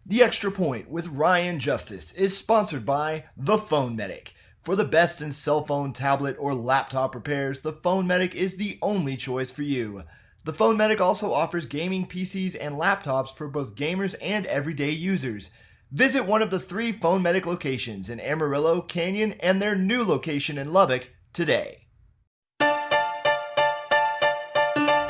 The Extra Point with Ryan Justice is sponsored by The Phone Medic. For the best in cell phone, tablet, or laptop repairs, The Phone Medic is the only choice for you. The Phone Medic also offers gaming PCs and laptops for both gamers and everyday users. Visit one of the 3 Phone Medic locations in Amarillo, Canyon, and their new location in Lubbock today.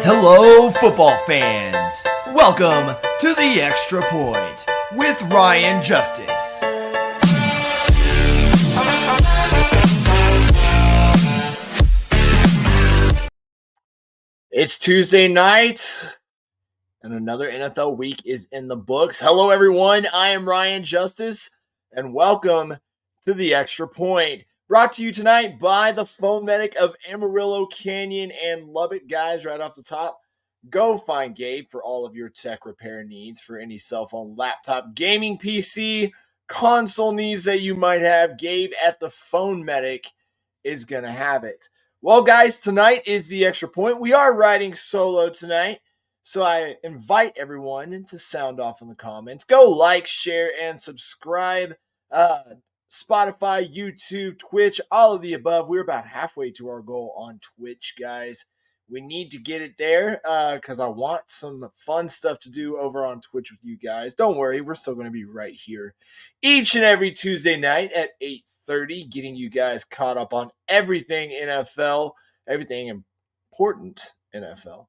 Hello, football fans! Welcome to The Extra Point with Ryan Justice. It's Tuesday night, and another NFL week is in the books. Hello, everyone. I am Ryan Justice, and welcome to The Extra Point. Brought to you tonight by the Phone Medic of Amarillo, Canyon, and Lubbock. Guys, right off the top, go find Gabe for all of your tech repair needs for any cell phone, laptop, gaming PC, console needs that you might have. Gabe at the Phone Medic is going to have it. Well, guys, tonight is The Extra Point. We are riding solo tonight, so I invite everyone to sound off in the comments. Go like, share, and subscribe. Spotify, YouTube, Twitch, all of the above. We're about halfway to our goal on Twitch, guys. We need to get it there because I want some fun stuff to do over on Twitch with you guys. Don't worry, we're still going to be right here each and every Tuesday night at 8:30, getting you guys caught up on everything NFL, everything important NFL,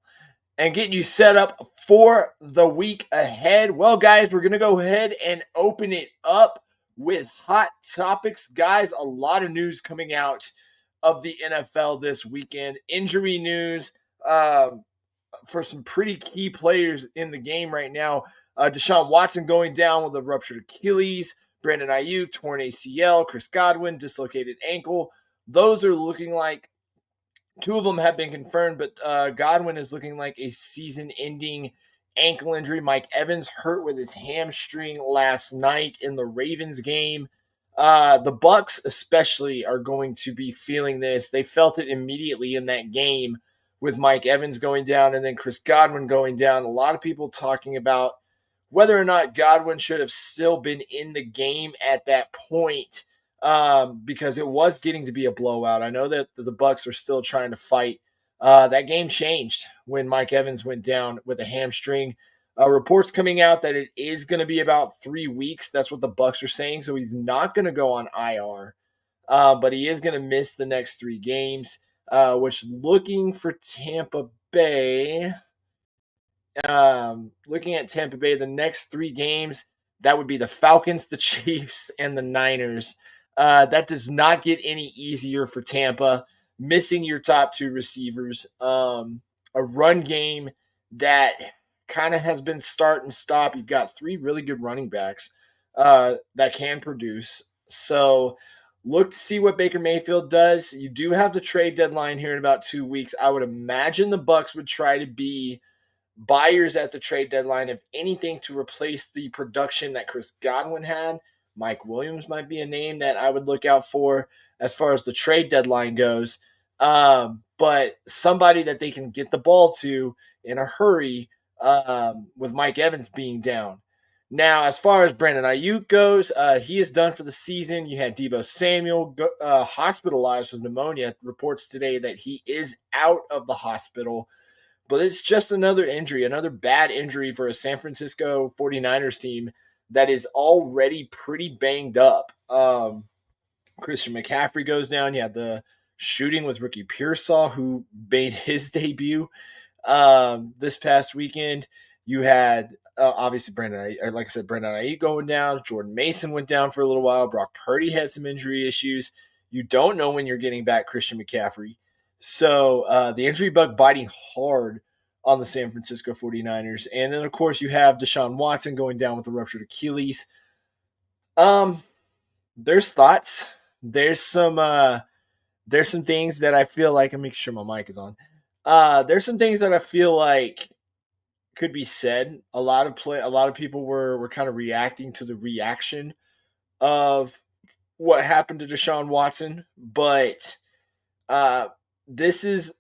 and getting you set up for the week ahead. Well, guys, we're going to go ahead and open it up with hot topics. Guys, a lot of news coming out of the NFL this weekend. Injury news for some pretty key players in the game right now. Deshaun Watson going down with a ruptured Achilles. Brandon Ayuk, torn ACL. Chris Godwin, dislocated ankle. Those are looking like, 2 of them have been confirmed, but Godwin is looking like a season-ending ankle injury. Mike Evans hurt with his hamstring last night in the Ravens game. The Bucs especially are going to be feeling this. They felt it immediately in that game with Mike Evans going down and then Chris Godwin going down. A lot of people talking about whether or not Godwin should have still been in the game at that point because it was getting to be a blowout. I know that the Bucs are still trying to fight. That game changed when Mike Evans went down with a hamstring. Reports coming out that it is going to be about 3 weeks. That's what the Bucs are saying. So he's not going to go on IR, but he is going to miss the next 3 games, which looking for Tampa Bay, looking at Tampa Bay, the next 3 games, that would be the Falcons, the Chiefs, and the Niners. That does not get any easier for Tampa, missing your top 2 receivers, a run game that kind of has been start and stop. You've got 3 really good running backs that can produce. So look to see what Baker Mayfield does. You do have the trade deadline here in about 2 weeks. I would imagine the Bucs would try to be buyers at the trade deadline, if anything, to replace the production that Chris Godwin had. Mike Williams might be a name that I would look out for as far as the trade deadline goes. But somebody that they can get the ball to in a hurry with Mike Evans being down. Now, as far as Brandon Ayuk goes, he is done for the season. You had Deebo Samuel hospitalized with pneumonia. Reports today that he is out of the hospital. But it's just another injury, another bad injury for a San Francisco 49ers team that is already pretty banged up. Christian McCaffrey goes down. You had the shooting with Ricky Pearsall, who made his debut this past weekend. You had obviously Brandon Ayuk going down. Jordan Mason went down for a little while. Brock Purdy had some injury issues. You don't know when you're getting back Christian McCaffrey. So the injury bug biting hard on the San Francisco 49ers. And then, of course, you have Deshaun Watson going down with a ruptured Achilles. Um, there's thoughts. There's some things that I feel like I'm making sure my mic is on. There's some things that I feel like could be said. A lot of people were kind of reacting to the reaction of what happened to Deshaun Watson, but uh, this is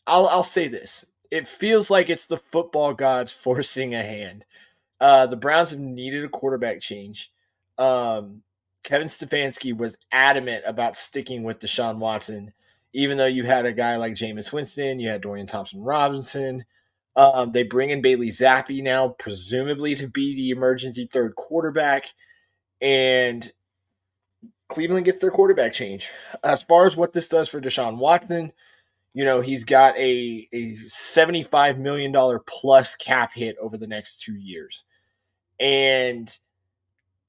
I'll say this. It feels like it's the football gods forcing a hand. The Browns have needed a quarterback change. Kevin Stefanski was adamant about sticking with Deshaun Watson, even though you had a guy like Jameis Winston, you had Dorian Thompson-Robinson. They bring in Bailey Zappi now, presumably to be the emergency third quarterback, and Cleveland gets their quarterback change. As far as what this does for Deshaun Watson, he's got a $75 million plus cap hit over the next 2 years. And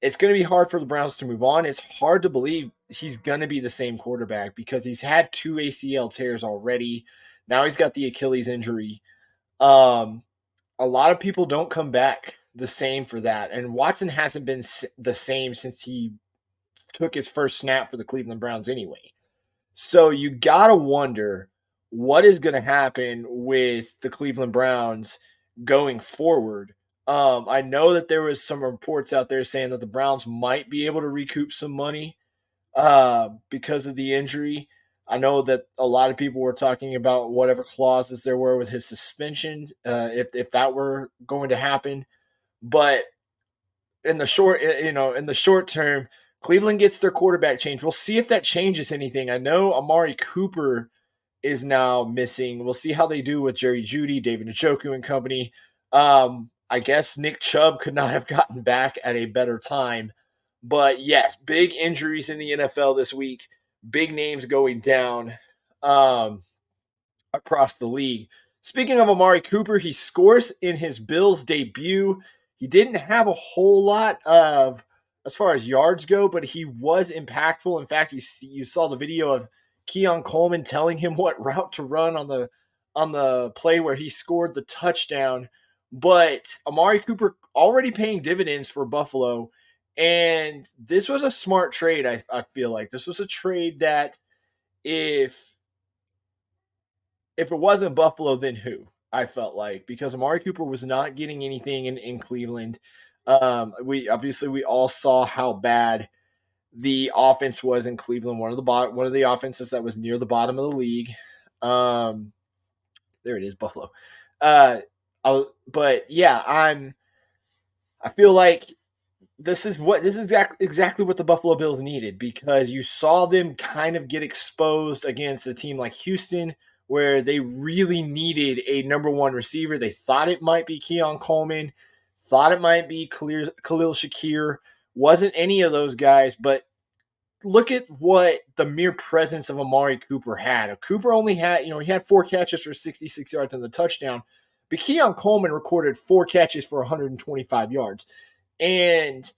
it's going to be hard for the Browns to move on. It's hard to believe he's going to be the same quarterback because he's had 2 ACL tears already. Now he's got the Achilles injury. A lot of people don't come back the same for that. And Watson hasn't been the same since he took his first snap for the Cleveland Browns anyway. So you got to wonder what is going to happen with the Cleveland Browns going forward. I know that there was some reports out there saying that the Browns might be able to recoup some money because of the injury. I know that a lot of people were talking about whatever clauses there were with his suspension, if that were going to happen. But in the short term, Cleveland gets their quarterback change. We'll see if that changes anything. I know Amari Cooper is now missing. We'll see how they do with Jerry Jeudy, David Njoku, and company. I guess Nick Chubb could not have gotten back at a better time. But yes, big injuries in the NFL this week. Big names going down across the league. Speaking of Amari Cooper, he scores in his Bills debut. He didn't have a whole lot of as far as yards go, but he was impactful. In fact, you saw the video of Keon Coleman telling him what route to run on the play where he scored the touchdown. But Amari Cooper already paying dividends for Buffalo. And this was a smart trade, I feel like. This was a trade that if it wasn't Buffalo, then who? I felt like, because Amari Cooper was not getting anything in Cleveland. We all saw how bad the offense was in Cleveland. One of the offenses that was near the bottom of the league. There it is, Buffalo. But yeah, I feel like this is exactly what the Buffalo Bills needed, because you saw them kind of get exposed against a team like Houston, where they really needed a number one receiver. They thought it might be Keon Coleman, thought it might be Khalil Shakir. Wasn't any of those guys, but look at what the mere presence of Amari Cooper had. Cooper only had, he had 4 catches for 66 yards and the touchdown, but Keon Coleman recorded 4 catches for 125 yards. And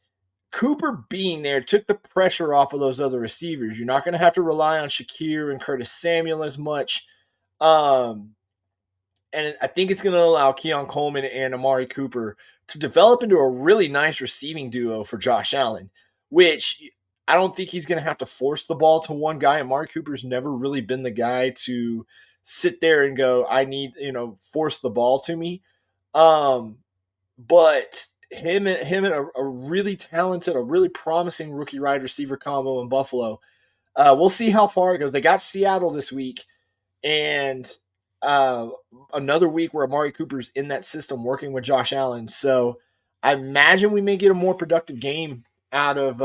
Cooper being there took the pressure off of those other receivers. You're not going to have to rely on Shakir and Curtis Samuel as much. And I think it's going to allow Keon Coleman and Amari Cooper to develop into a really nice receiving duo for Josh Allen, which I don't think he's going to have to force the ball to one guy. Amari Cooper's never really been the guy to sit there and go, I need, force the ball to me. But him and a really talented, a really promising rookie wide receiver combo in Buffalo. We'll see how far it goes. They got Seattle this week, and another week where Amari Cooper's in that system working with Josh Allen. So I imagine we may get a more productive game out of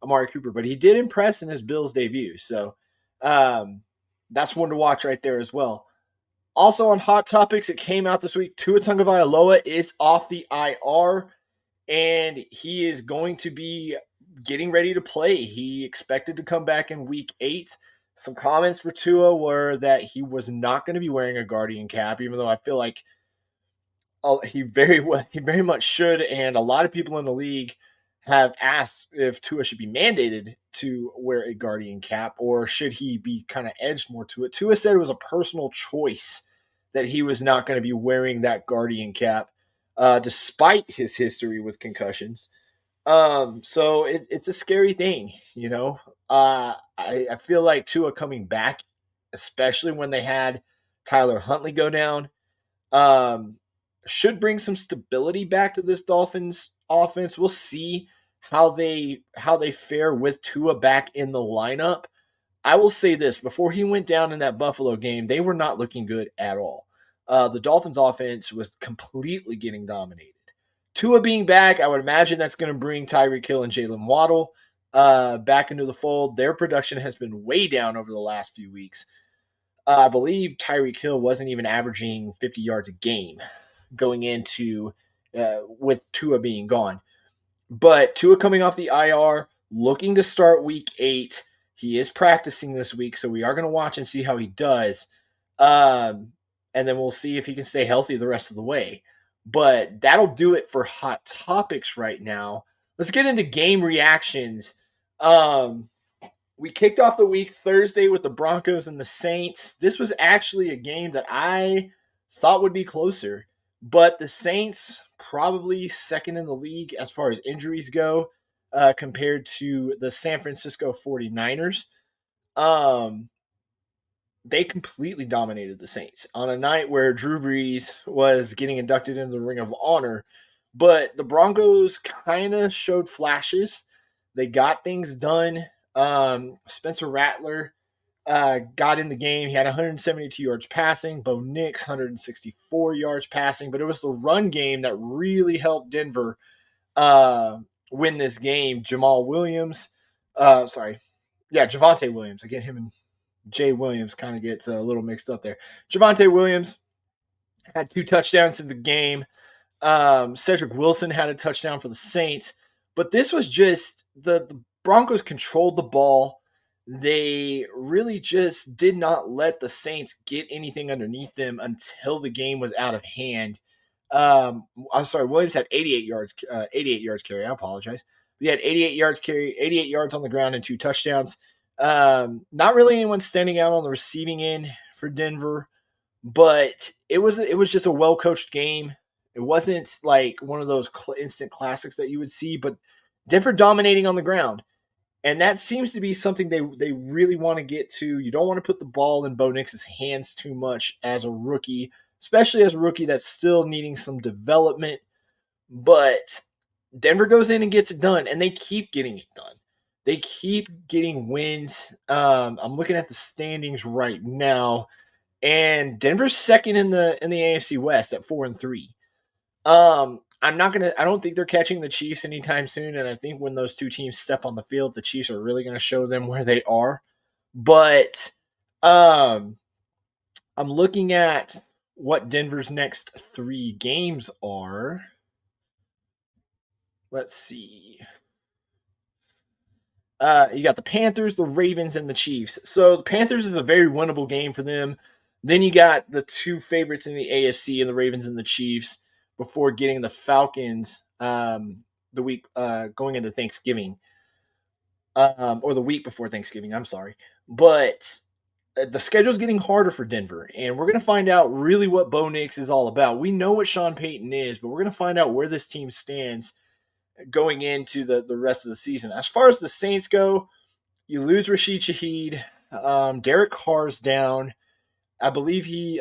Amari Cooper, but he did impress in his Bills debut. So that's one to watch right there as well. Also on Hot Topics, it came out this week, Tua Tagovailoa is off the IR, and he is going to be getting ready to play. He expected to come back in week 8. Some comments for Tua were that he was not going to be wearing a Guardian cap, even though I feel like he very much should, and a lot of people in the league have asked if Tua should be mandated to wear a Guardian cap or should he be kind of edged more to it. Tua said it was a personal choice that he was not going to be wearing that Guardian cap, despite his history with concussions. So it's a scary thing, you know. I feel like Tua coming back, especially when they had Tyler Huntley go down, um, should bring some stability back to this Dolphins offense. We'll see how they fare with Tua back in the lineup. I will say this: before he went down in that Buffalo game, they were not looking good at all. The Dolphins offense was completely getting dominated. Tua being back, I would imagine that's going to bring Tyreek Hill and Jalen Waddle back into the fold. Their production has been way down over the last few weeks. I believe Tyreek Hill wasn't even averaging 50 yards a game going into with Tua being gone. But Tua coming off the IR, looking to start week 8. He is practicing this week, so we are going to watch and see how he does. And then we'll see if he can stay healthy the rest of the way. But that'll do it for Hot Topics right now. Let's get into game reactions. We kicked off the week Thursday with the Broncos and the Saints. This was actually a game that I thought would be closer, but the Saints probably second in the league as far as injuries go compared to the San Francisco 49ers. They completely dominated the Saints on a night where Drew Brees was getting inducted into the Ring of Honor. But the Broncos kind of showed flashes. They got things done. Spencer Rattler got in the game. He had 172 yards passing. Bo Nix, 164 yards passing. But it was the run game that really helped Denver win this game. Javonte Williams. Again, him and Jay Williams kind of gets a little mixed up there. Javonte Williams had 2 touchdowns in the game. Cedric Wilson had a touchdown for the Saints. But this was just the Broncos controlled the ball. They really just did not let the Saints get anything underneath them until the game was out of hand. Williams had 88 yards carry. I apologize. He had 88 yards on the ground and 2 touchdowns. Not really anyone standing out on the receiving end for Denver, but it was just a well-coached game. It wasn't like one of those instant classics that you would see, but Denver dominating on the ground. And that seems to be something they really want to get to. You don't want to put the ball in Bo Nix's hands too much as a rookie, especially as a rookie that's still needing some development. But Denver goes in and gets it done, and they keep getting it done. They keep getting wins. I'm looking at the standings right now, and Denver's second in the AFC West at 4-3. I don't think they're catching the Chiefs anytime soon, and I think when those two teams step on the field, the Chiefs are really going to show them where they are. But I'm looking at what Denver's next 3 games are. Let's see. You got the Panthers, the Ravens, and the Chiefs. So the Panthers is a very winnable game for them. Then you got the 2 favorites in the AFC and the Ravens and the Chiefs before getting the Falcons the week going into Thanksgiving, or the week before Thanksgiving. I'm sorry. But the schedule's getting harder for Denver, and we're going to find out really what Bo Nix is all about. We know what Sean Payton is, but we're going to find out where this team stands going into the rest of the season. As far as the Saints go, you lose Rashid Shaheed. Derek Carr's down. I don't believe he's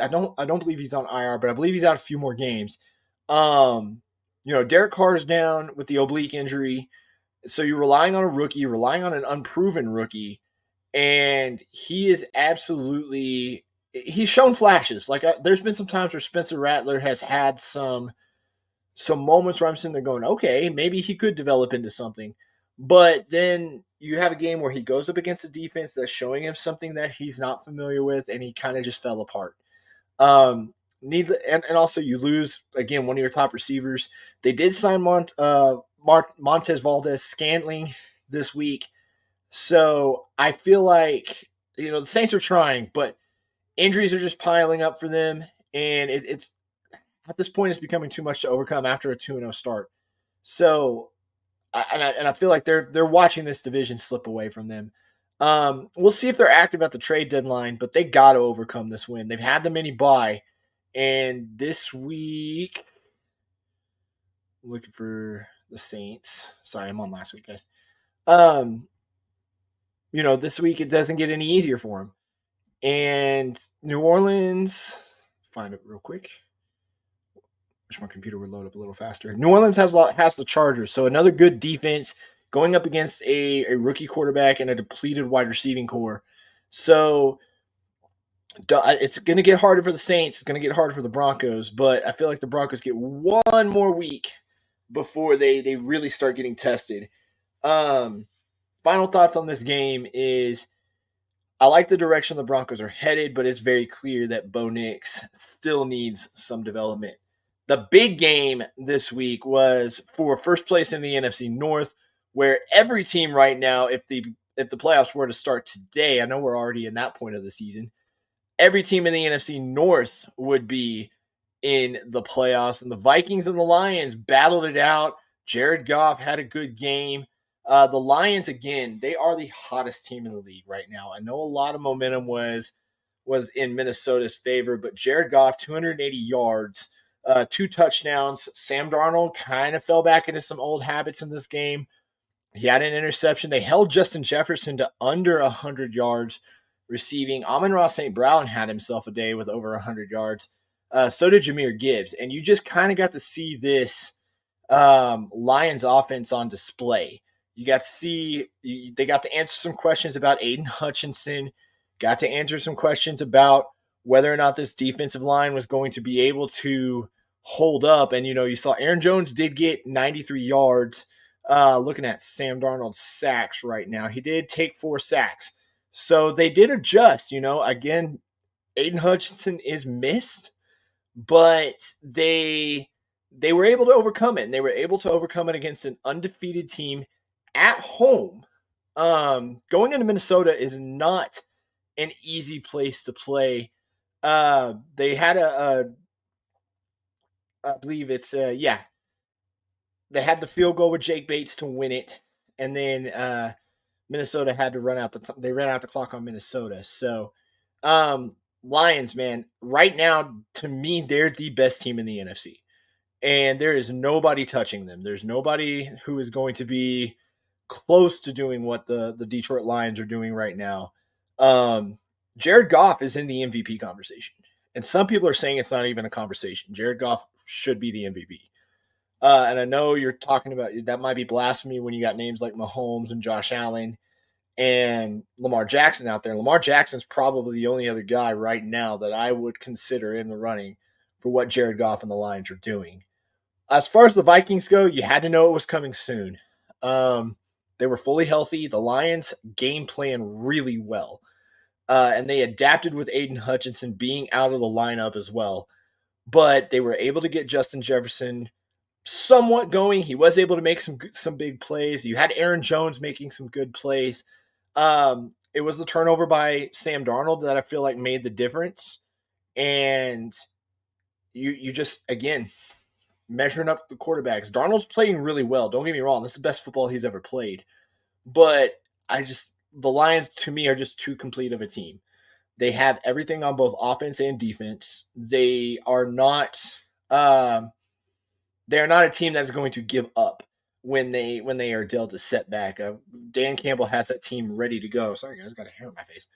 on IR, but I believe he's out a few more games. Derek Carr's down with the oblique injury. So you're relying on a rookie, you're relying on an unproven rookie, and he's shown flashes. Like there's been some times where Spencer Rattler has had some moments where I'm sitting there going, okay, maybe he could develop into something. But then you have a game where he goes up against a defense that's showing him something that he's not familiar with, and he kind of just fell apart. And also you lose, again, one of your top receivers. They did sign Montez Valdes-Scantling this week. So I feel like, the Saints are trying, but injuries are just piling up for them. And it's at this point, it's becoming too much to overcome after a 2-0 start. So I feel like they're watching this division slip away from them. We'll see if they're active at the trade deadline, but they got to overcome this win. They've had the mini bye, and this week, I'm looking for the Saints. Sorry, I'm on last week, guys. This week it doesn't get any easier for them. And New Orleans, find it real quick. Wish my computer would load up a little faster. New Orleans has the Chargers, so another good defense going up against a rookie quarterback and a depleted wide receiving core. So it's going to get harder for the Saints. It's going to get harder for the Broncos, but I feel like the Broncos get one more week before they really start getting tested. Final thoughts on this game is I like the direction the Broncos are headed, but it's very clear that Bo Nix still needs some development. The big game this week was for first place in the NFC North, where every team right now, if the playoffs were to start today, I know we're already in that point of the season, every team in the NFC North would be in the playoffs, and the Vikings and the Lions battled it out. Jared Goff had a good game. The Lions, again, they are the hottest team in the league right now. I know a lot of momentum was in Minnesota's favor, but Jared Goff, 280 yards, 2 touchdowns. Sam Darnold kind of fell back into some old habits in this game. He had an interception. They held Justin Jefferson to under 100 yards receiving. Amon-Ra St. Brown had himself a day with over 100 yards. So did Jahmyr Gibbs. And you just kind of got to see this Lions offense on display. You got to see, they got to answer some questions about Aiden Hutchinson, got to answer some questions about whether or not this defensive line was going to be able to hold up. And, you saw Aaron Jones did get 93 yards. Looking at Sam Darnold's sacks right now, he did take 4 sacks. So they did adjust, again, Aiden Hutchinson is missed, but they were able to overcome it, and they were able to overcome it against an undefeated team at home. Going into Minnesota is not an easy place to play. They had I believe it's they had the field goal with Jake Bates to win it, and then Minnesota had to run out they ran out the clock on Minnesota. So Lions, man, right now to me they're the best team in the NFC, and there is nobody touching them. There's nobody who is going to be close to doing what the Detroit Lions are doing right now. Jared Goff is in the MVP conversation, and some people are saying it's not even a conversation. Jared Goff should be the MVP. And I know you're talking about that might be blasphemy when you got names like Mahomes and Josh Allen and Lamar Jackson out there. Lamar Jackson's probably the only other guy right now that I would consider in the running for what Jared Goff and the Lions are doing. As far as the Vikings go, you had to know it was coming soon. They were fully healthy. The Lions game plan really well. And they adapted with Aiden Hutchinson being out of the lineup as well. But they were able to get Justin Jefferson somewhat going. He was able to make some big plays. You had Aaron Jones making some good plays. It was the turnover by Sam Darnold that I feel like made the difference. And you just, again, measuring up the quarterbacks. Darnold's playing really well. Don't get me wrong. This is the best football he's ever played. But the Lions, to me, are just too complete of a team. They have everything on both offense and defense. They are not a team that is going to give up when they are dealt a setback. Dan Campbell has that team ready to go. Sorry, guys, I got a hair on my face.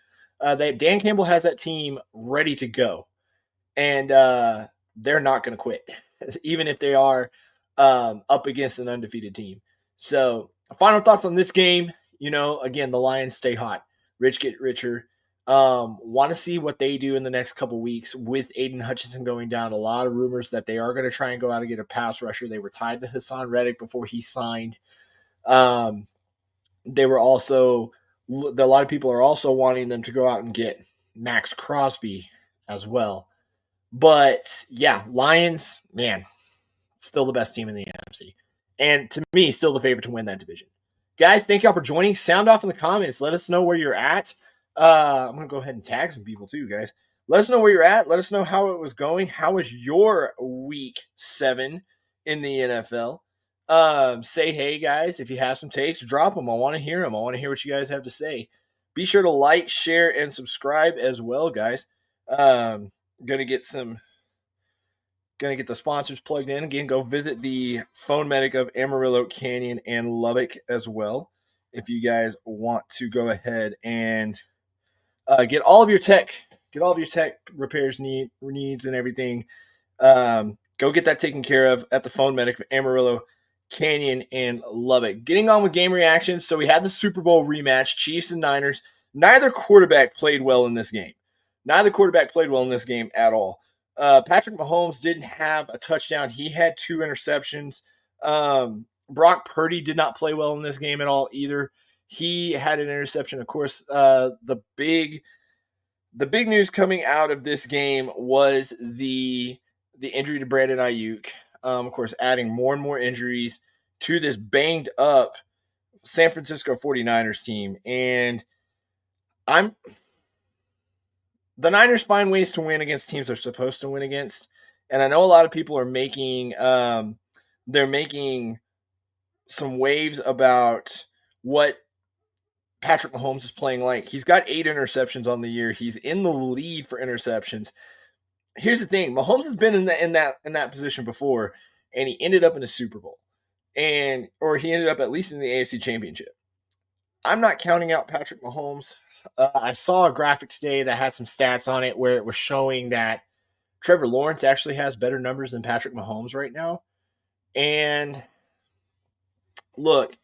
Dan Campbell has that team ready to go, and they're not going to quit, even if they are up against an undefeated team. So, final thoughts on this game. Again, the Lions stay hot. Rich get richer. Want to see what they do in the next couple weeks with Aiden Hutchinson going down. A lot of rumors that they are going to try and go out and get a pass rusher. They were tied to Hassan Reddick before he signed. They were also, a lot of people are also wanting them to go out and get Max Crosby as well. But yeah, Lions, man, still the best team in the NFC. And to me, still the favorite to win that division. Guys, thank y'all for joining. Sound off in the comments. Let us know where you're at. I'm going to go ahead and tag some people too, guys. Let us know where you're at. Let us know how it was going. How was your week 7 in the NFL? Say hey, guys. If you have some takes, drop them. I want to hear them. I want to hear what you guys have to say. Be sure to like, share, and subscribe as well, guys. Um, gonna get some Going to get the sponsors plugged in. Again, go visit the Phone Medic of Amarillo, Canyon, and Lubbock as well. If you guys want to go ahead and get all of your tech, repairs needs and everything. Go get that taken care of at the Phone Medic of Amarillo, Canyon, and Lubbock. Getting on with game reactions. So we had the Super Bowl rematch, Chiefs and Niners. Neither quarterback played well in this game. At all. Patrick Mahomes didn't have a touchdown. He had 2 interceptions. Brock Purdy did not play well in this game at all either. He had an interception. Of course, the big news coming out of this game was the injury to Brandon Ayuk. Of course, adding more and more injuries to this banged up San Francisco 49ers team. And the Niners find ways to win against teams they're supposed to win against. And I know a lot of people are making they're making some waves about what Patrick Mahomes is playing like. He's got 8 interceptions on the year. He's in the lead for interceptions. Here's the thing: Mahomes has been in that position before, and he ended up in a Super Bowl, or he ended up at least in the AFC Championship. I'm not counting out Patrick Mahomes. I saw a graphic today that had some stats on it where it was showing that Trevor Lawrence actually has better numbers than Patrick Mahomes right now. And look,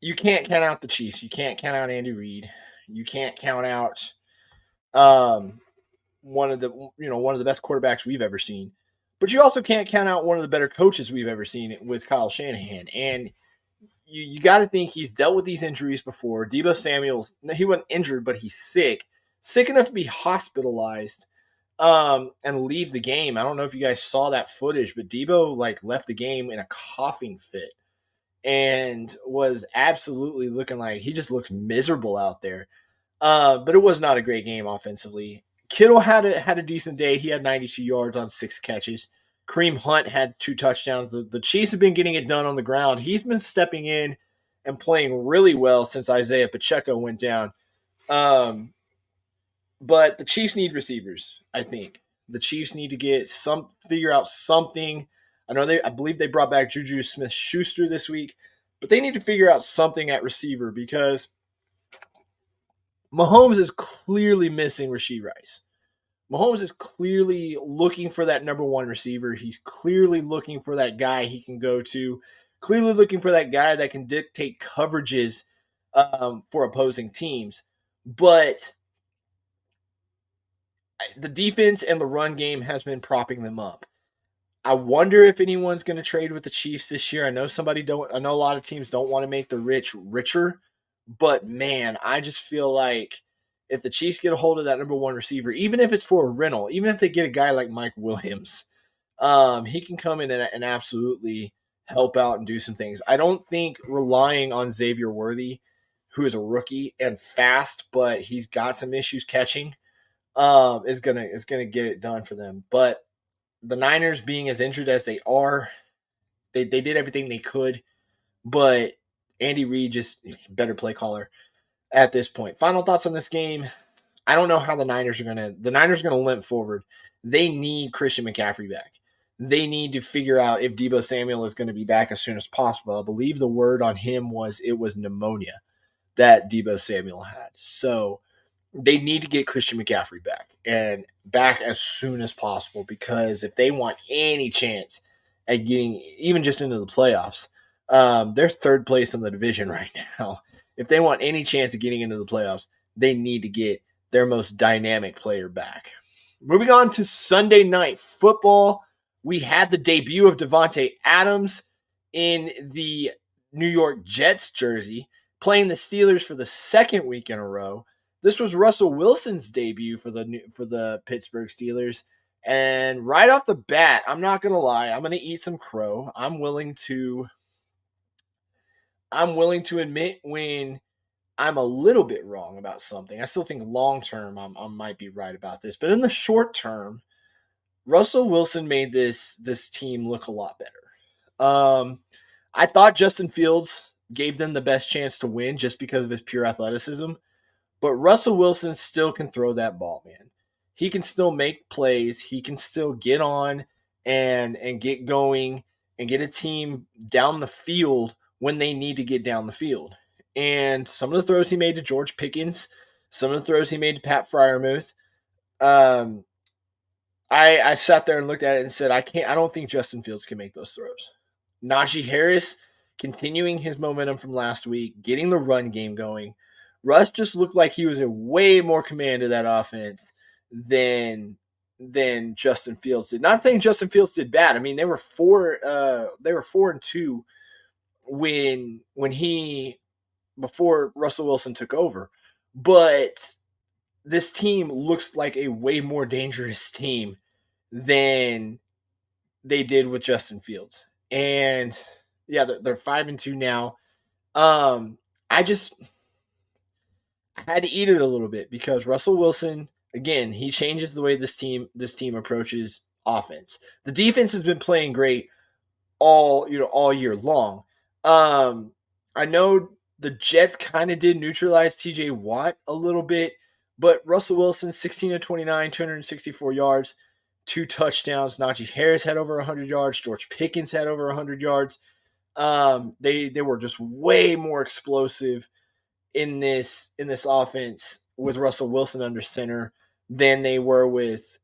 you can't count out the Chiefs. You can't count out Andy Reid. You can't count out one of the best quarterbacks we've ever seen. But you also can't count out one of the better coaches we've ever seen with Kyle Shanahan. And you got to think he's dealt with these injuries before. Deebo Samuel's, he wasn't injured, but he's sick enough to be hospitalized and leave the game. I don't know if you guys saw that footage, but Deebo left the game in a coughing fit and was absolutely looking like he just looked miserable out there. But it was not a great game offensively. Kittle had a decent day. He had 92 yards on 6 catches. Kareem Hunt had 2 touchdowns. The Chiefs have been getting it done on the ground. He's been stepping in and playing really well since Isaiah Pacheco went down. But the Chiefs need receivers, I think. The Chiefs need to figure out something. I believe they brought back Juju Smith-Schuster this week, but they need to figure out something at receiver because Mahomes is clearly missing Rashee Rice. Mahomes is clearly looking for that number 1 receiver. He's clearly looking for that guy he can go to, clearly looking for that guy that can dictate coverages for opposing teams. But the defense and the run game has been propping them up. I wonder if anyone's going to trade with the Chiefs this year. I know a lot of teams don't want to make the rich richer, but man, I just feel like if the Chiefs get a hold of that number 1 receiver, even if it's for a rental, even if they get a guy like Mike Williams, he can come in and absolutely help out and do some things. I don't think relying on Xavier Worthy, who is a rookie and fast, but he's got some issues catching, is gonna get it done for them. But the Niners being as injured as they are, they did everything they could, but Andy Reid just better play caller at this point. Final thoughts on this game. I don't know how the Niners are going to limp forward. They need Christian McCaffrey back. They need to figure out if Deebo Samuel is going to be back as soon as possible. I believe the word on him was pneumonia that Deebo Samuel had. So they need to get Christian McCaffrey back as soon as possible, because if they want any chance at getting even just into the playoffs, they're 3rd place in the division right now. If they want any chance of getting into the playoffs, they need to get their most dynamic player back. Moving on to Sunday Night Football, we had the debut of Davante Adams in the New York Jets jersey, playing the Steelers for the 2nd week in a row. This was Russell Wilson's debut for the Pittsburgh Steelers. And right off the bat, I'm not going to lie, I'm going to eat some crow. I'm willing to admit when I'm a little bit wrong about something. I still think long term I might be right about this, but in the short term, Russell Wilson made this team look a lot better. I thought Justin Fields gave them the best chance to win just because of his pure athleticism. But Russell Wilson still can throw that ball, man. He can still make plays. He can still get on and get going and get a team down the field when they need to get down the field. And some of the throws he made to George Pickens, some of the throws he made to Pat Freiermuth, um, I sat there and looked at it and said, I don't think Justin Fields can make those throws. Najee Harris continuing his momentum from last week, getting the run game going. Russ just looked like he was in way more command of that offense than Justin Fields did. Not saying Justin Fields did bad. I mean, they were 4-2 when he before Russell Wilson took over. But this team looks like a way more dangerous team than they did with Justin Fields. And yeah, they're 5-2 now. I had to eat it a little bit because Russell Wilson, again, he changes the way this team approaches offense. The defense has been playing great all year long. I know the Jets kind of did neutralize TJ Watt a little bit, but Russell Wilson, 16 of 29, 264 yards, 2 touchdowns. Najee Harris had over 100 yards. George Pickens had over 100 yards. They were just way more explosive in this offense with Russell Wilson under center than they were with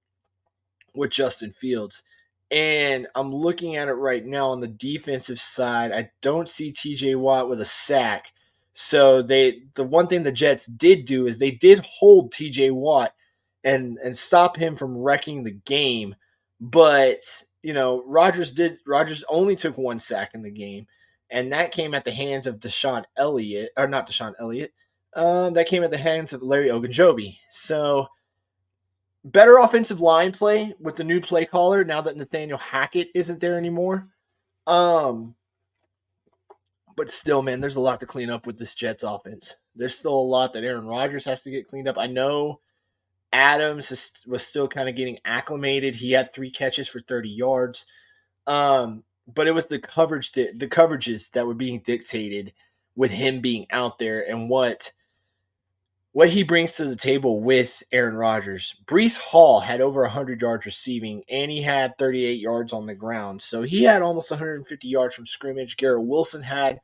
Justin Fields. And I'm looking at it right now on the defensive side. I don't see TJ Watt with a sack. So the one thing the Jets did do is they did hold TJ Watt and stop him from wrecking the game. But, Rodgers only took 1 sack in the game, and that came at the hands of That came at the hands of Larry Ogunjobi. So better offensive line play with the new play caller now that Nathaniel Hackett isn't there anymore. But still, man, there's a lot to clean up with this Jets offense. There's still a lot that Aaron Rodgers has to get cleaned up. I know Adams was still kind of getting acclimated. He had 3 catches for 30 yards. But it was the coverages that were being dictated with him being out there and what he brings to the table with Aaron Rodgers. Breece Hall had over 100 yards receiving, and he had 38 yards on the ground. So he had almost 150 yards from scrimmage. Garrett Wilson had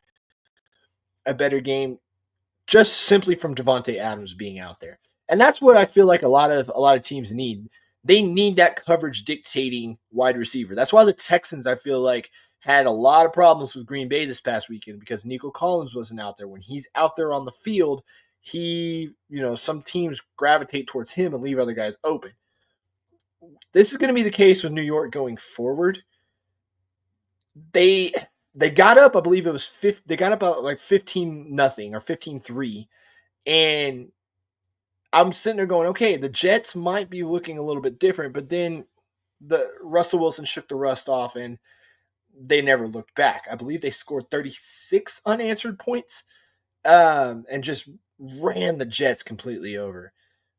a better game just simply from Davante Adams being out there. And that's what I feel like a lot of teams need. They need that coverage dictating wide receiver. That's why the Texans, I feel like, had a lot of problems with Green Bay this past weekend because Nico Collins wasn't out there. When he's out there on the field, some teams gravitate towards him and leave other guys open. This is going to be the case with New York going forward. They got up, I believe it was they got up like 15-0 or 15-3. And I'm sitting there going, okay, the Jets might be looking a little bit different, but then the Russell Wilson shook the rust off and they never looked back. I believe they scored 36 unanswered points and just ran the Jets completely over.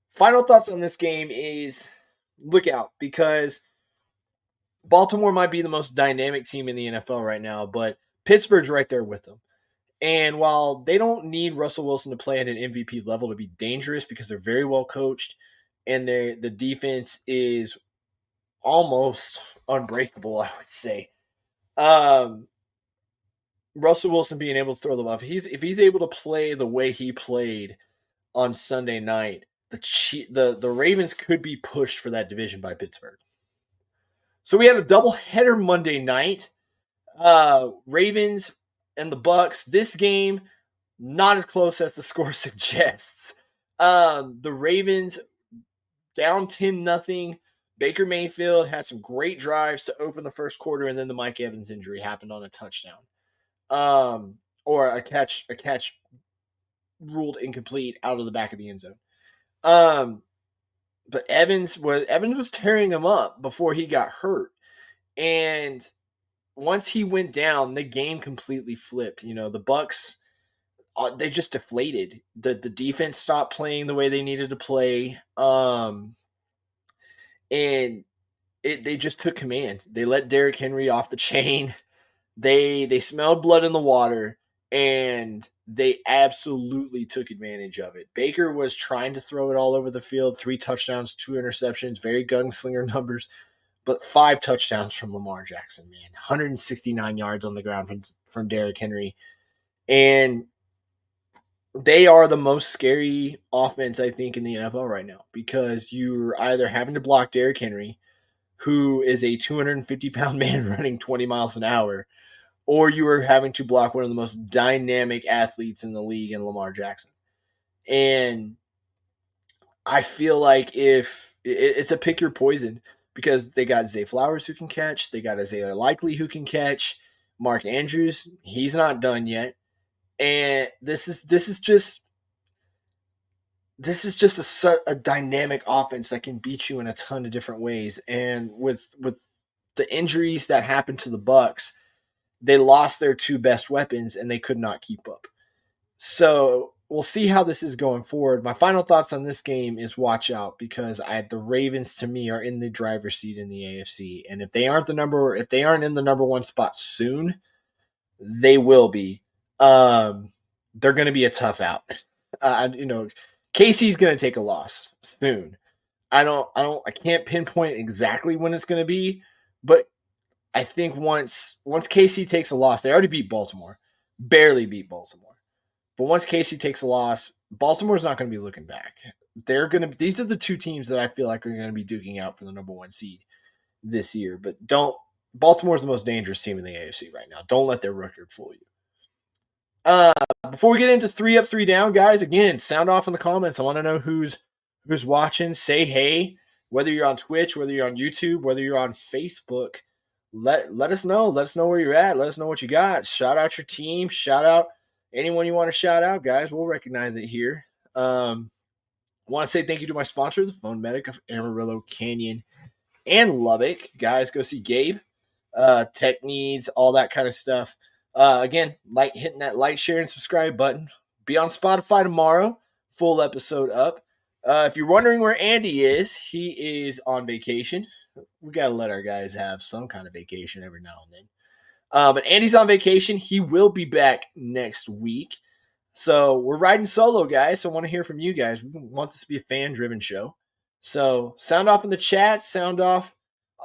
Final thoughts on this game is look out because Baltimore might be the most dynamic team in the NFL right now, but Pittsburgh's right there with them. And while they don't need Russell Wilson to play at an MVP level to be dangerous because they're very well coached and the defense is almost unbreakable, I would say. Russell Wilson being able to throw the ball, if he's able to play the way he played on Sunday night, the Ravens could be pushed for that division by Pittsburgh. So we had a doubleheader Monday night. Ravens and the Bucks. This game, not as close as the score suggests. The Ravens down 10-0. Baker Mayfield had some great drives to open the first quarter, and then the Mike Evans injury happened on a touchdown. Or a catch ruled incomplete out of the back of the end zone. But Evans was tearing him up before he got hurt. And once he went down, the game completely flipped. The Bucks, they just deflated. The defense stopped playing the way they needed to play. And they just took command. They let Derrick Henry off the chain. They smelled blood in the water, and they absolutely took advantage of it. Baker was trying to throw it all over the field, 3 touchdowns, 2 interceptions, very gunslinger numbers, but 5 touchdowns from Lamar Jackson, man. 169 yards on the ground from Derrick Henry. And they are the most scary offense, I think, in the NFL right now, because you're either having to block Derrick Henry, who is a 250-pound man running 20 miles an hour, or you are having to block one of the most dynamic athletes in the league in Lamar Jackson. And I feel like if it's a pick your poison, because they got Zay Flowers who can catch, they got Isaiah Likely who can catch, Mark Andrews, he's not done yet. And this is just a dynamic offense that can beat you in a ton of different ways. And with the injuries that happened to the Bucks, they lost their 2 best weapons and they could not keep up. So we'll see how this is going forward. My final thoughts on this game is watch out, because the Ravens to me are in the driver's seat in the AFC, and if they aren't in the number 1 spot soon, they will be. They're going to be a tough out. KC's going to take a loss soon. I can't pinpoint exactly when it's going to be, but I think once KC takes a loss, they already beat Baltimore, barely beat Baltimore. But once KC takes a loss, Baltimore's not going to be looking back. These are the 2 teams that I feel like are going to be duking out for the number 1 seed this year. But Baltimore's the most dangerous team in the AFC right now. Don't let their record fool you. Before we get into 3 up, 3 down, guys, again, sound off in the comments. I want to know who's watching. Say hey, whether you're on Twitch, whether you're on YouTube, whether you're on Facebook. Let us know. Let us know where you're at. Let us know what you got. Shout out your team. Shout out anyone you want to shout out, guys. We'll recognize it here. I want to say thank you to my sponsor, the Phone Medic of Amarillo, Canyon, and Lubbock. Guys, go see Gabe. Tech needs, all that kind of stuff. Again, hitting that like, share, and subscribe button. Be on Spotify tomorrow. Full episode up. If you're wondering where Andy is, he is on vacation. We got to let our guys have some kind of vacation every now and then. But Andy's on vacation. He will be back next week. So we're riding solo, guys. So I want to hear from you guys. We want this to be a fan-driven show. So sound off in the chat. Sound off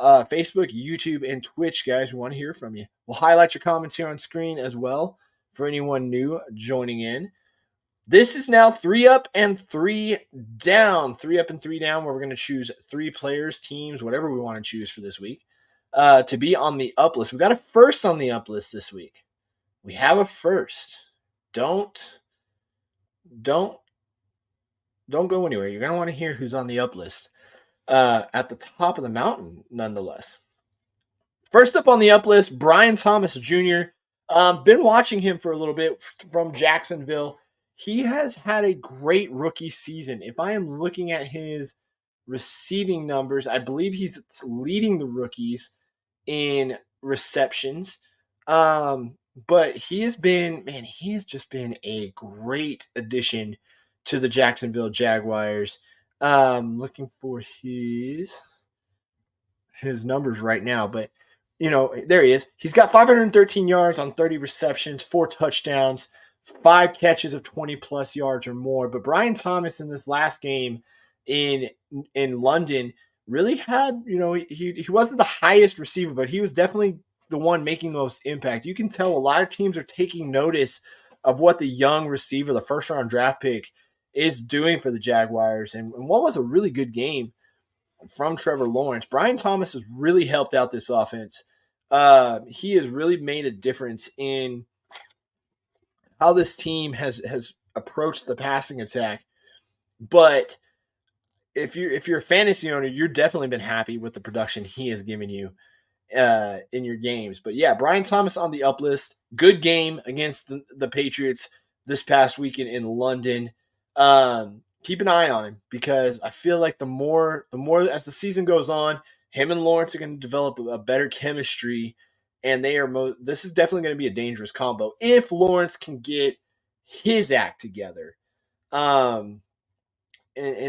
Facebook, YouTube, and Twitch, guys. We want to hear from you. We'll highlight your comments here on screen as well for anyone new joining in. This is now 3 up and 3 down. 3 up and 3 down, where we're going to choose 3 players, teams, whatever we want to choose for this week, to be on the up list. We got a first on the up list this week. We have a first. Don't go anywhere. You're going to want to hear who's on the up list at the top of the mountain, nonetheless. First up on the up list, Brian Thomas Jr. Been watching him for a little bit from Jacksonville. He has had a great rookie season. If I am looking at his receiving numbers, I believe he's leading the rookies in receptions. But he has just been a great addition to the Jacksonville Jaguars. Looking for his numbers right now, but there he is. He's got 513 yards on 30 receptions, 4 touchdowns, 5 catches of 20-plus yards or more. But Brian Thomas in this last game in London really had, he wasn't the highest receiver, but he was definitely the one making the most impact. You can tell a lot of teams are taking notice of what the young receiver, the first-round draft pick, is doing for the Jaguars. And what was a really good game from Trevor Lawrence. Brian Thomas has really helped out this offense. He has really made a difference in how this team has approached the passing attack. But if you're a fantasy owner, you're definitely been happy with the production he has given you in your games. But yeah, Brian Thomas on the up list. Good game against the Patriots this past weekend in London. Keep an eye on him, because I feel like the more as the season goes on, him and Lawrence are going to develop a better chemistry, and this is definitely going to be a dangerous combo if Lawrence can get his act together. In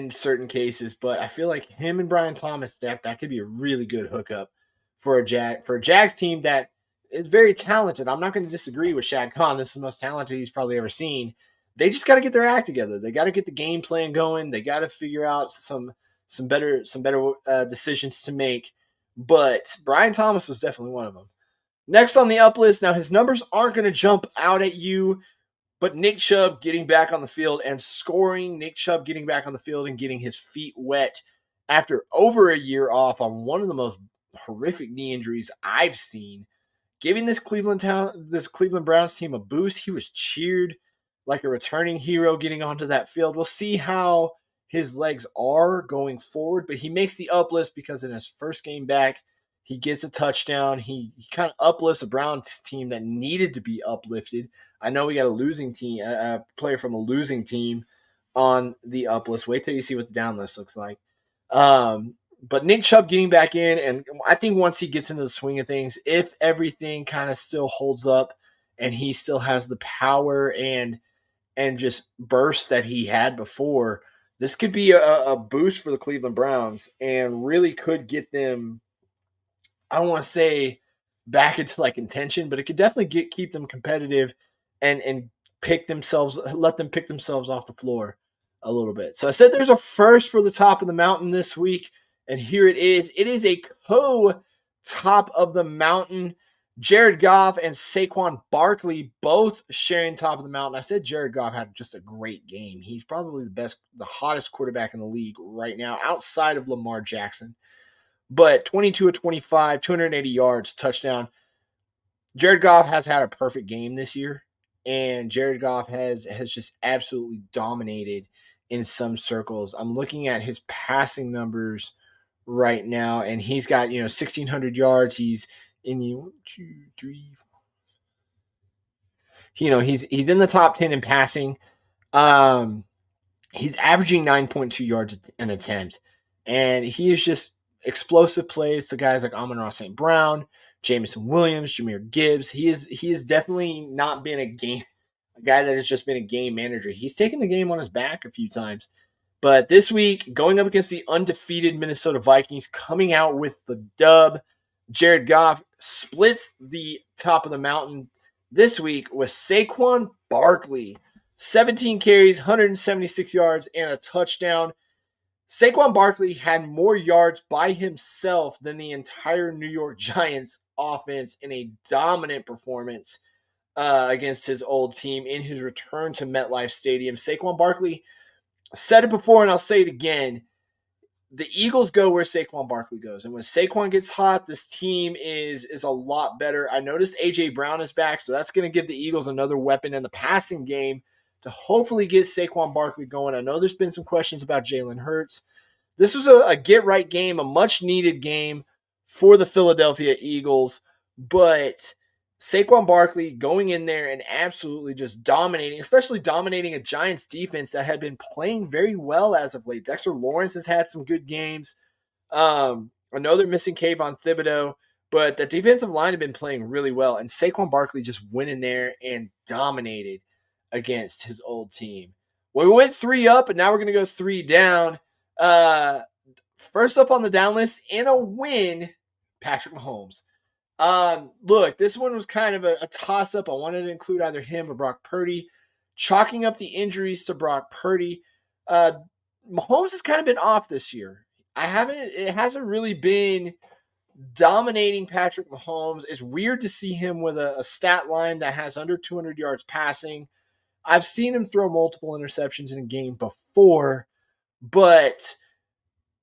certain cases, but I feel like him and Brian Thomas, that could be a really good hookup for a Jags team that is very talented. I'm not going to disagree with Shad Khan. This is the most talented he's probably ever seen. They just got to get their act together. They got to get the game plan going. They got to figure out some better decisions to make. But Brian Thomas was definitely one of them. Next on the up list, now his numbers aren't going to jump out at you, but Nick Chubb getting back on the field and scoring, Nick Chubb getting back on the field and getting his feet wet after over a year off on one of the most horrific knee injuries I've seen, giving this Cleveland Browns team a boost. He was cheered like a returning hero getting onto that field. We'll see how his legs are going forward, but he makes the up list because in his first game back, he gets a touchdown. He kind of uplifts a Browns team that needed to be uplifted. I know we got a losing team, a player from a losing team on the up list. Wait till you see what the down list looks like. But Nick Chubb getting back in, and I think once he gets into the swing of things, if everything kind of still holds up and he still has the power and just burst that he had before, this could be a boost for the Cleveland Browns and really could get them, I don't want to say back into like contention, but it could definitely keep them competitive and let them pick themselves off the floor a little bit. So I said there's a first for the top of the mountain this week, and here it is. It is a co-top of the mountain. Jared Goff and Saquon Barkley both sharing top of the mountain. I said Jared Goff had just a great game. He's probably the hottest quarterback in the league right now outside of Lamar Jackson. But 22 of 25, 280 yards, touchdown. Jared Goff has had a perfect game this year, and Jared Goff has just absolutely dominated in some circles. I'm looking at his passing numbers right now, and he's got 1,600 yards. He's in the 1, 2, 3, 4. He's in the top 10 in passing. He's averaging 9.2 yards an attempt, and he is just explosive plays to guys like Amon-Ra St. Brown, Jameson Williams, Jahmyr Gibbs. He is definitely not been a guy that has just been a game manager. He's taken the game on his back a few times. But this week, going up against the undefeated Minnesota Vikings, coming out with the dub, Jared Goff splits the top of the mountain this week with Saquon Barkley. 17 carries, 176 yards, and a touchdown. Saquon Barkley had more yards by himself than the entire New York Giants offense in a dominant performance against his old team in his return to MetLife Stadium. Saquon Barkley, said it before and I'll say it again, the Eagles go where Saquon Barkley goes. And when Saquon gets hot, this team is a lot better. I noticed A.J. Brown is back, so that's going to give the Eagles another weapon in the passing game to hopefully get Saquon Barkley going. I know there's been some questions about Jalen Hurts. This was a get-right game, a much-needed game for the Philadelphia Eagles, but Saquon Barkley going in there and absolutely just dominating, especially dominating a Giants defense that had been playing very well as of late. Dexter Lawrence has had some good games. I know they're missing Kayvon Thibodeau, but the defensive line had been playing really well, and Saquon Barkley just went in there and dominated against his old team. Well, we went 3 up, and now we're going to go 3 down. First up on the down list, in a win, Patrick Mahomes. Look, this one was kind of a toss-up. I wanted to include either him or Brock Purdy. Chalking up the injuries to Brock Purdy. Mahomes has kind of been off this year. It hasn't really been dominating Patrick Mahomes. It's weird to see him with a stat line that has under 200 yards passing. I've seen him throw multiple interceptions in a game before, but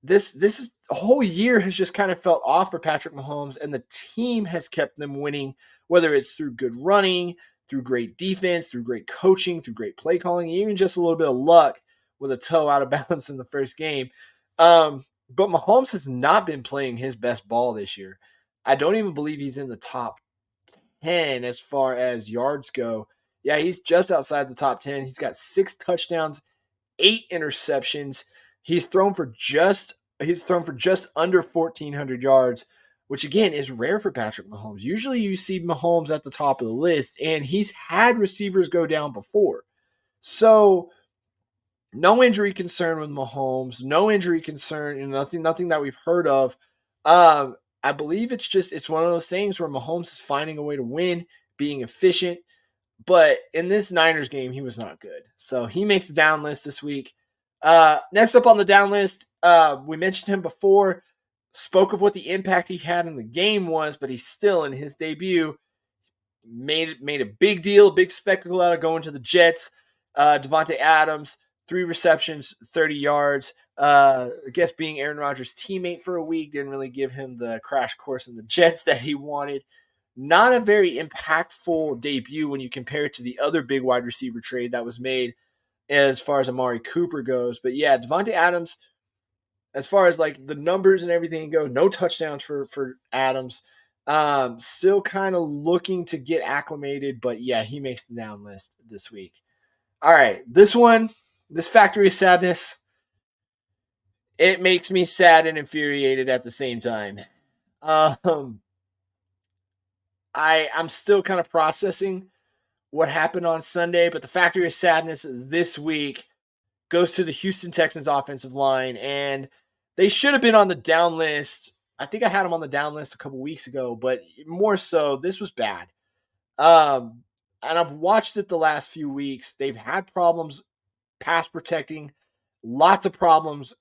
this whole year has just kind of felt off for Patrick Mahomes, and the team has kept them winning, whether it's through good running, through great defense, through great coaching, through great play calling, even just a little bit of luck with a toe out of bounds in the first game. But Mahomes has not been playing his best ball this year. I don't even believe he's in the top 10 as far as yards go. Yeah, he's just outside the top 10. He's got 6 touchdowns, 8 interceptions. He's thrown for just under 1,400 yards, which again is rare for Patrick Mahomes. Usually you see Mahomes at the top of the list, and he's had receivers go down before. So no injury concern with Mahomes, no injury concern, and nothing that we've heard of. I believe it's one of those things where Mahomes is finding a way to win, being efficient. But in this Niners game, he was not good. So he makes the down list this week. Next up on the down list, we mentioned him before, spoke of what the impact he had in the game was, but he's still in his debut. Made a big deal, big spectacle out of going to the Jets. Devontae Adams, 3 receptions, 30 yards. I guess being Aaron Rodgers' teammate for a week didn't really give him the crash course in the Jets that he wanted. Not a very impactful debut when you compare it to the other big wide receiver trade that was made as far as Amari Cooper goes. But yeah, Devontae Adams, as far as like the numbers and everything go, no touchdowns for Adams. Still kind of looking to get acclimated, but yeah, he makes the down list this week. All right, this Factory of Sadness, it makes me sad and infuriated at the same time. I'm still kind of processing what happened on Sunday, but the Factory of Sadness this week goes to the Houston Texans offensive line, and they should have been on the down list. I think I had them on the down list a couple weeks ago, but more so, this was bad. And I've watched it the last few weeks. They've had problems pass protecting, lots of problems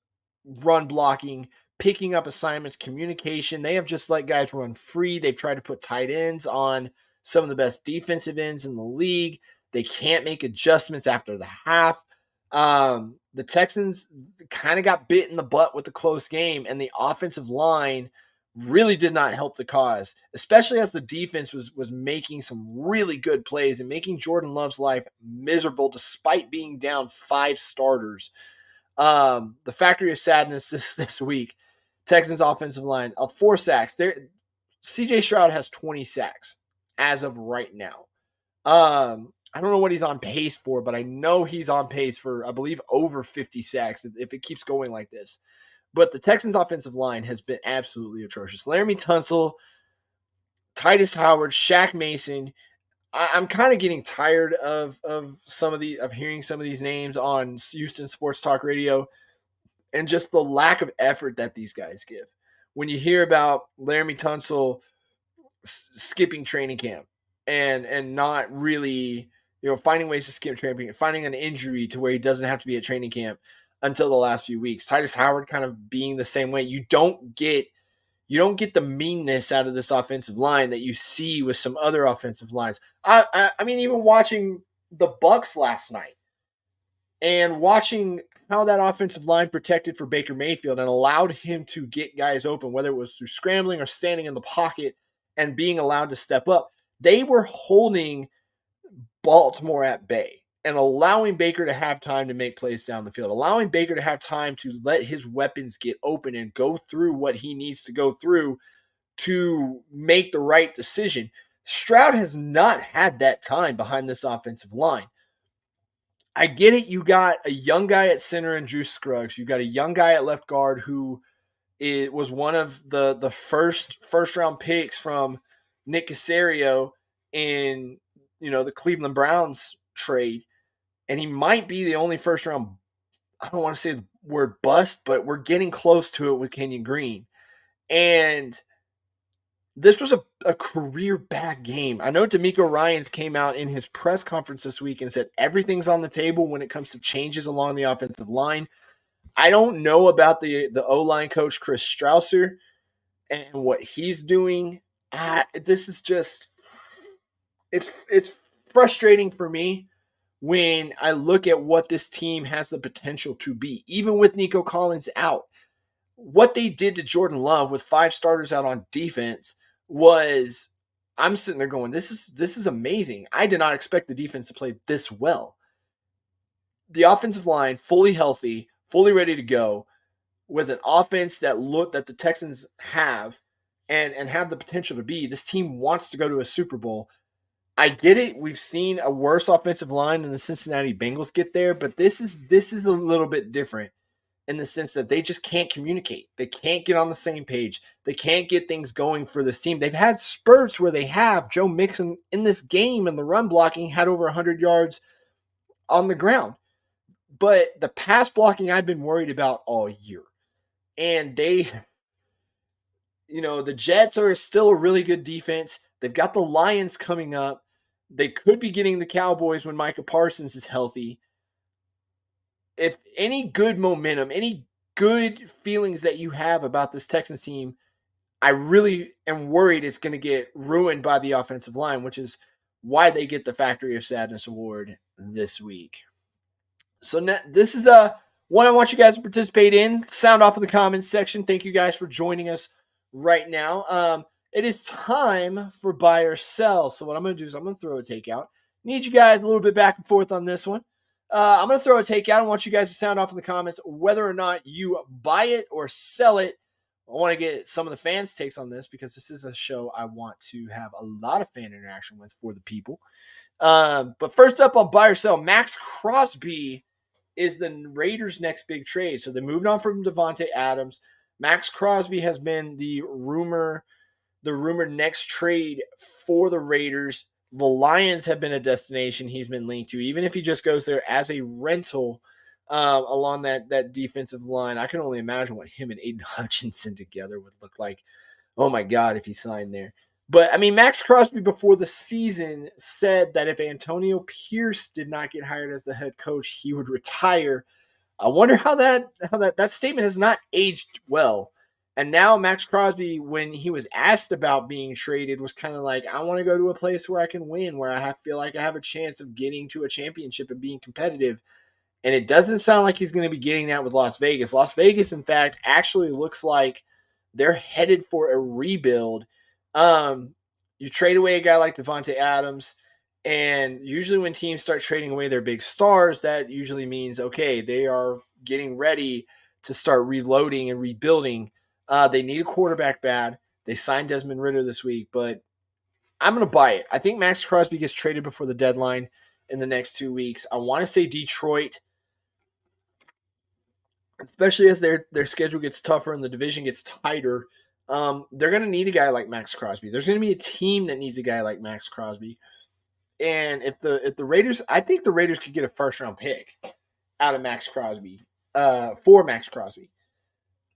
run blocking, picking up assignments, communication. They have just let guys run free. They've tried to put tight ends on some of the best defensive ends in the league. They can't make adjustments after the half. The Texans kind of got bit in the butt with the close game, and the offensive line really did not help the cause, especially as the defense was making some really good plays and making Jordan Love's life miserable despite being down 5 starters. The Factory of Sadness this week, Texans offensive line, 4 sacks. CJ Stroud has 20 sacks as of right now. I don't know what he's on pace for, but I know he's on pace for, I believe, over 50 sacks if it keeps going like this. But the Texans offensive line has been absolutely atrocious. Laramie Tunsil, Titus Howard, Shaq Mason. I'm kind of getting tired of hearing some of these names on Houston Sports Talk Radio and just the lack of effort that these guys give. When you hear about Laramie Tunsil skipping training camp and not really, finding ways to skip training camp, finding an injury to where he doesn't have to be at training camp until the last few weeks. Titus Howard kind of being the same way. You don't get the meanness out of this offensive line that you see with some other offensive lines. I mean, even watching the Bucs last night and watching how that offensive line protected for Baker Mayfield and allowed him to get guys open, whether it was through scrambling or standing in the pocket and being allowed to step up. They were holding Baltimore at bay and allowing Baker to have time to make plays down the field, allowing Baker to have time to let his weapons get open and go through what he needs to go through to make the right decision. Stroud has not had that time behind this offensive line. I get it. You got a young guy at center in Drew Scruggs. You got a young guy at left guard who was one of the first round picks from Nick Caserio in the Cleveland Browns trade. And he might be the only first round, I don't want to say the word bust, but we're getting close to it with Kenyon Green. And this was a career bad game. I know DeMeco Ryans came out in his press conference this week and said everything's on the table when it comes to changes along the offensive line. I don't know about the O-line coach, Chris Strausser, and what he's doing. This is just, it's frustrating for me when I look at what this team has the potential to be, even with Nico Collins out. What they did to Jordan Love with 5 starters out on defense was, I'm sitting there going, this is amazing. I did not expect the defense to play this well. The offensive line, fully healthy, fully ready to go, with an offense that the Texans have and have the potential to be. This team wants to go to a Super Bowl. I get it. We've seen a worse offensive line than the Cincinnati Bengals get there, but this is a little bit different in the sense that they just can't communicate. They can't get on the same page. They can't get things going for this team. They've had spurts where they have. Joe Mixon in this game in the run blocking had over 100 yards on the ground. But the pass blocking I've been worried about all year. And The Jets are still a really good defense. They've got the Lions coming up. They could be getting the Cowboys when Micah Parsons is healthy. If any good momentum, any good feelings that you have about this Texans team, I really am worried it's going to get ruined by the offensive line, which is why they get the Factory of Sadness award this week. So this is the one I want you guys to participate in. Sound off in the comments section. Thank you guys for joining us right now. It is time for buy or sell. So what I'm going to do is I'm going to throw a takeout. Need you guys a little bit back and forth on this one. I'm going to throw a takeout. I want you guys to sound off in the comments whether or not you buy it or sell it. I want to get some of the fans' takes on this because this is a show I want to have a lot of fan interaction with for the people. But first up on buy or sell, Maxx Crosby is the Raiders' next big trade. So they moved on from Davante Adams. Maxx Crosby has been the rumored next trade for the Raiders. The Lions have been a destination he's been linked to, even if he just goes there as a rental along that defensive line. I can only imagine what him and Aiden Hutchinson together would look like. Oh my God, if he signed there. But I mean, Maxx Crosby before the season said that if Antonio Pierce did not get hired as the head coach, he would retire. I wonder how that statement has not aged well. And now Maxx Crosby, when he was asked about being traded, was kind of like, I want to go to a place where I can win, where I feel like I have a chance of getting to a championship and being competitive. And it doesn't sound like he's going to be getting that with Las Vegas. Las Vegas, in fact, actually looks like they're headed for a rebuild. You trade away a guy like Davante Adams, and usually when teams start trading away their big stars, that usually means, okay, they are getting ready to start reloading and rebuilding. They need a quarterback bad. They signed Desmond Ridder this week, but I'm going to buy it. I think Maxx Crosby gets traded before the deadline in the next 2 weeks. I want to say Detroit, especially as their schedule gets tougher and the division gets tighter. They're going to need a guy like Maxx Crosby. There's going to be a team that needs a guy like Maxx Crosby. And if the Raiders, I think the Raiders could get a first round pick out of Maxx Crosby, for Maxx Crosby.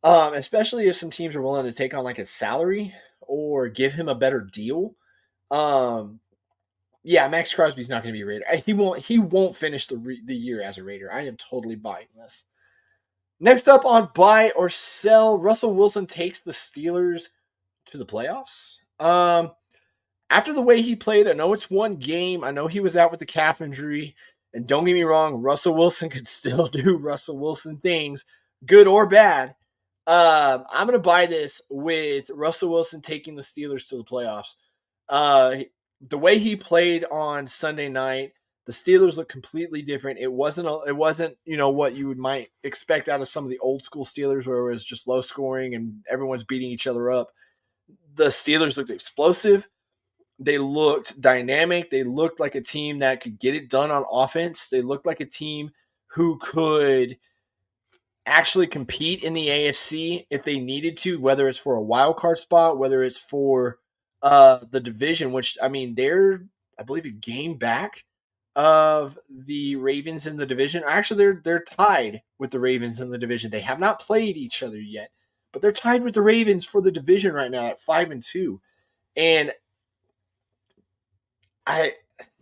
Especially if some teams are willing to take on like a salary or give him a better deal. Yeah, Maxx Crosby's not going to be a Raider. He won't finish the year as a Raider. I am totally buying this. Next up on buy or sell, Russell Wilson takes the Steelers to the playoffs. After the way he played, I know it's one game. I know he was out with the calf injury. And don't get me wrong, Russell Wilson could still do Russell Wilson things, good or bad. I'm going to buy this with Russell Wilson taking the Steelers to the playoffs. The way he played on Sunday night, the Steelers look completely different. It wasn't what you might expect out of some of the old school Steelers where it was just low scoring and everyone's beating each other up. The Steelers looked explosive. They looked dynamic. They looked like a team that could get it done on offense. They looked like a team who could actually compete in the AFC if they needed to, whether it's for a wild card spot, whether it's for the division, which, I mean, they're, I believe, a game back of the Ravens in the division. Actually, they're tied with the Ravens in the division. They have not played each other yet, but they're tied with the Ravens for the division right now at 5-2. And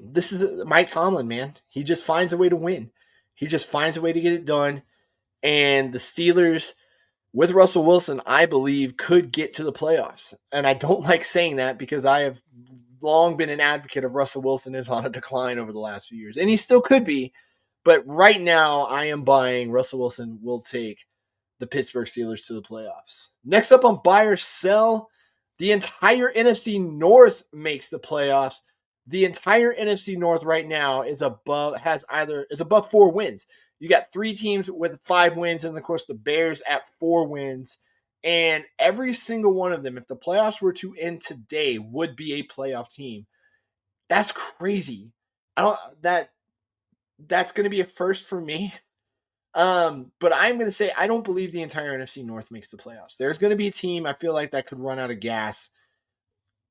this is Mike Tomlin, man. He just finds a way to win. He just finds a way to get it done. And the Steelers, with Russell Wilson, I believe, could get to the playoffs. And I don't like saying that because I have long been an advocate of Russell Wilson is on a decline over the last few years. And he still could be. But right now, I am buying Russell Wilson will take the Pittsburgh Steelers to the playoffs. Next up on buy or sell, the entire NFC North makes the playoffs. The entire NFC North right now is above 4 wins. You got 3 teams with 5 wins, and of course the Bears at 4 wins. And every single one of them, if the playoffs were to end today, would be a playoff team. That's crazy. That's going to be a first for me. But I'm going to say I don't believe the entire NFC North makes the playoffs. There's going to be a team I feel like that could run out of gas.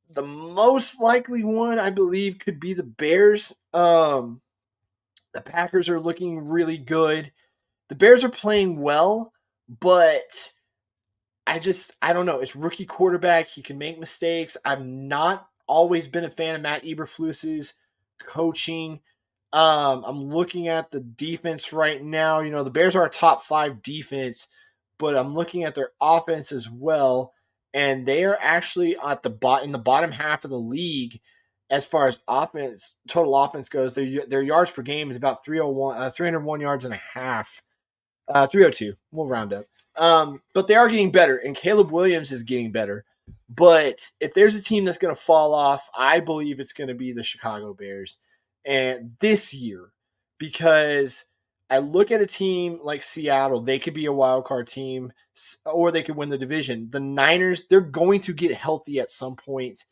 The most likely one, I believe, could be the Bears. The Packers are looking really good. The Bears are playing well, but I don't know. It's rookie quarterback. He can make mistakes. I've not always been a fan of Matt Eberflus's coaching. I'm looking at the defense right now. You know, the Bears are a top 5 defense, but I'm looking at their offense as well, and they are actually at in the bottom half of the league as far as total offense goes. Their yards per game is about 301 yards and a half. 302. We'll round up. But they are getting better, and Caleb Williams is getting better. But if there's a team that's going to fall off, I believe it's going to be the Chicago Bears. And this year, because I look at a team like Seattle, they could be a wild card team, or they could win the division. The Niners, they're going to get healthy at some point.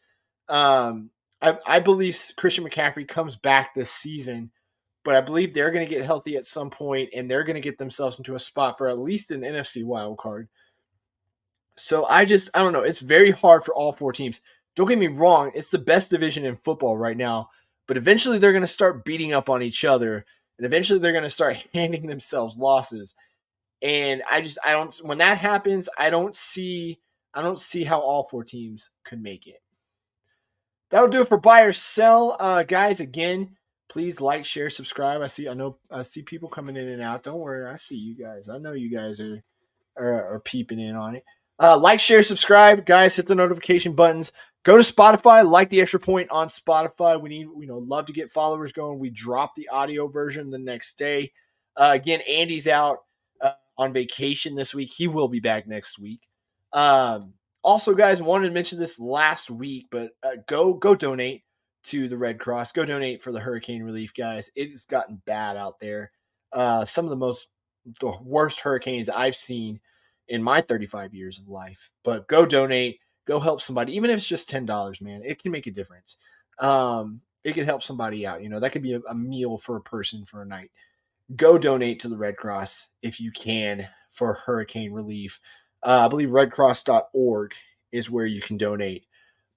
I believe Christian McCaffrey comes back this season, but I believe they're going to get healthy at some point, and they're going to get themselves into a spot for at least an NFC wild card. So I don't know. It's very hard for all 4 teams. Don't get me wrong. It's the best division in football right now, but eventually they're going to start beating up on each other, and eventually they're going to start handing themselves losses. And when that happens, I don't see how all 4 teams could make it. That'll do it for buy or sell. Guys, again, please like, share, subscribe. I see people coming in and out. Don't worry. I see you guys. I know you guys are peeping in on it. Like, share, subscribe. Guys, hit the notification buttons. Go to Spotify. Like the Extra Point on Spotify. We love to get followers going. We drop the audio version the next day. Again, Andy's out on vacation this week. He will be back next week. Also, guys, I wanted to mention this last week, but go donate to the Red Cross. Go donate for the hurricane relief, guys. It has gotten bad out there. Some of the worst hurricanes I've seen in my 35 years of life. But go donate. Go help somebody. Even if it's just $10, man, it can make a difference. It can help somebody out. That could be a meal for a person for a night. Go donate to the Red Cross if you can for hurricane relief. I believe redcross.org is where you can donate.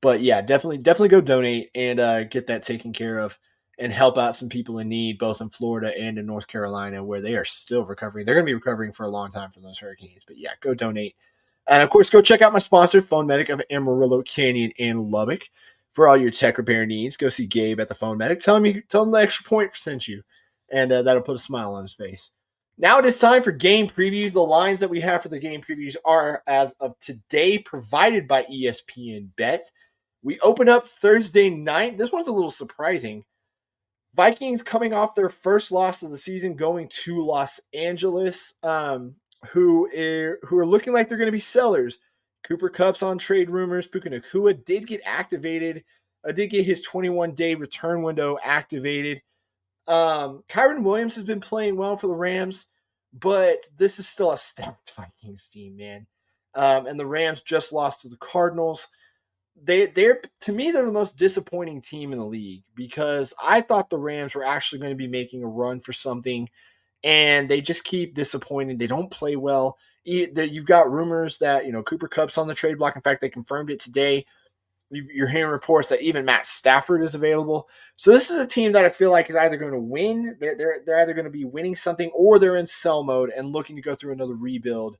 But yeah, definitely go donate and get that taken care of and help out some people in need, both in Florida and in North Carolina, where they are still recovering. They're going to be recovering for a long time from those hurricanes. But yeah, go donate. And of course, go check out my sponsor, Phone Medic of Amarillo, Canyon, and Lubbock. For all your tech repair needs, go see Gabe at the Phone Medic. Tell him the Extra Point sent you, and that'll put a smile on his face. Now it is time for game previews. The lines that we have for the game previews are, as of today, provided by ESPN Bet. We open up Thursday night. This one's a little surprising. Vikings coming off their first loss of the season, going to Los Angeles, who are looking like they're going to be sellers. Cooper Kupp's on trade rumors. Puka Nacua did get activated. Did get his 21-day return window activated. Kyren Williams has been playing well for the Rams, but this is still a stacked Vikings team, man. And the Rams just lost to the Cardinals. They're to me, they're the most disappointing team in the league, because I thought the Rams were actually going to be making a run for something, and they just keep disappointing. They don't play well. You've got rumors that Cooper Kupp's on the trade block. In fact, they confirmed it today. You're hearing reports that even Matt Stafford is available. So this is a team that I feel like is either going to win. They're either going to be winning something, or they're in sell mode and looking to go through another rebuild.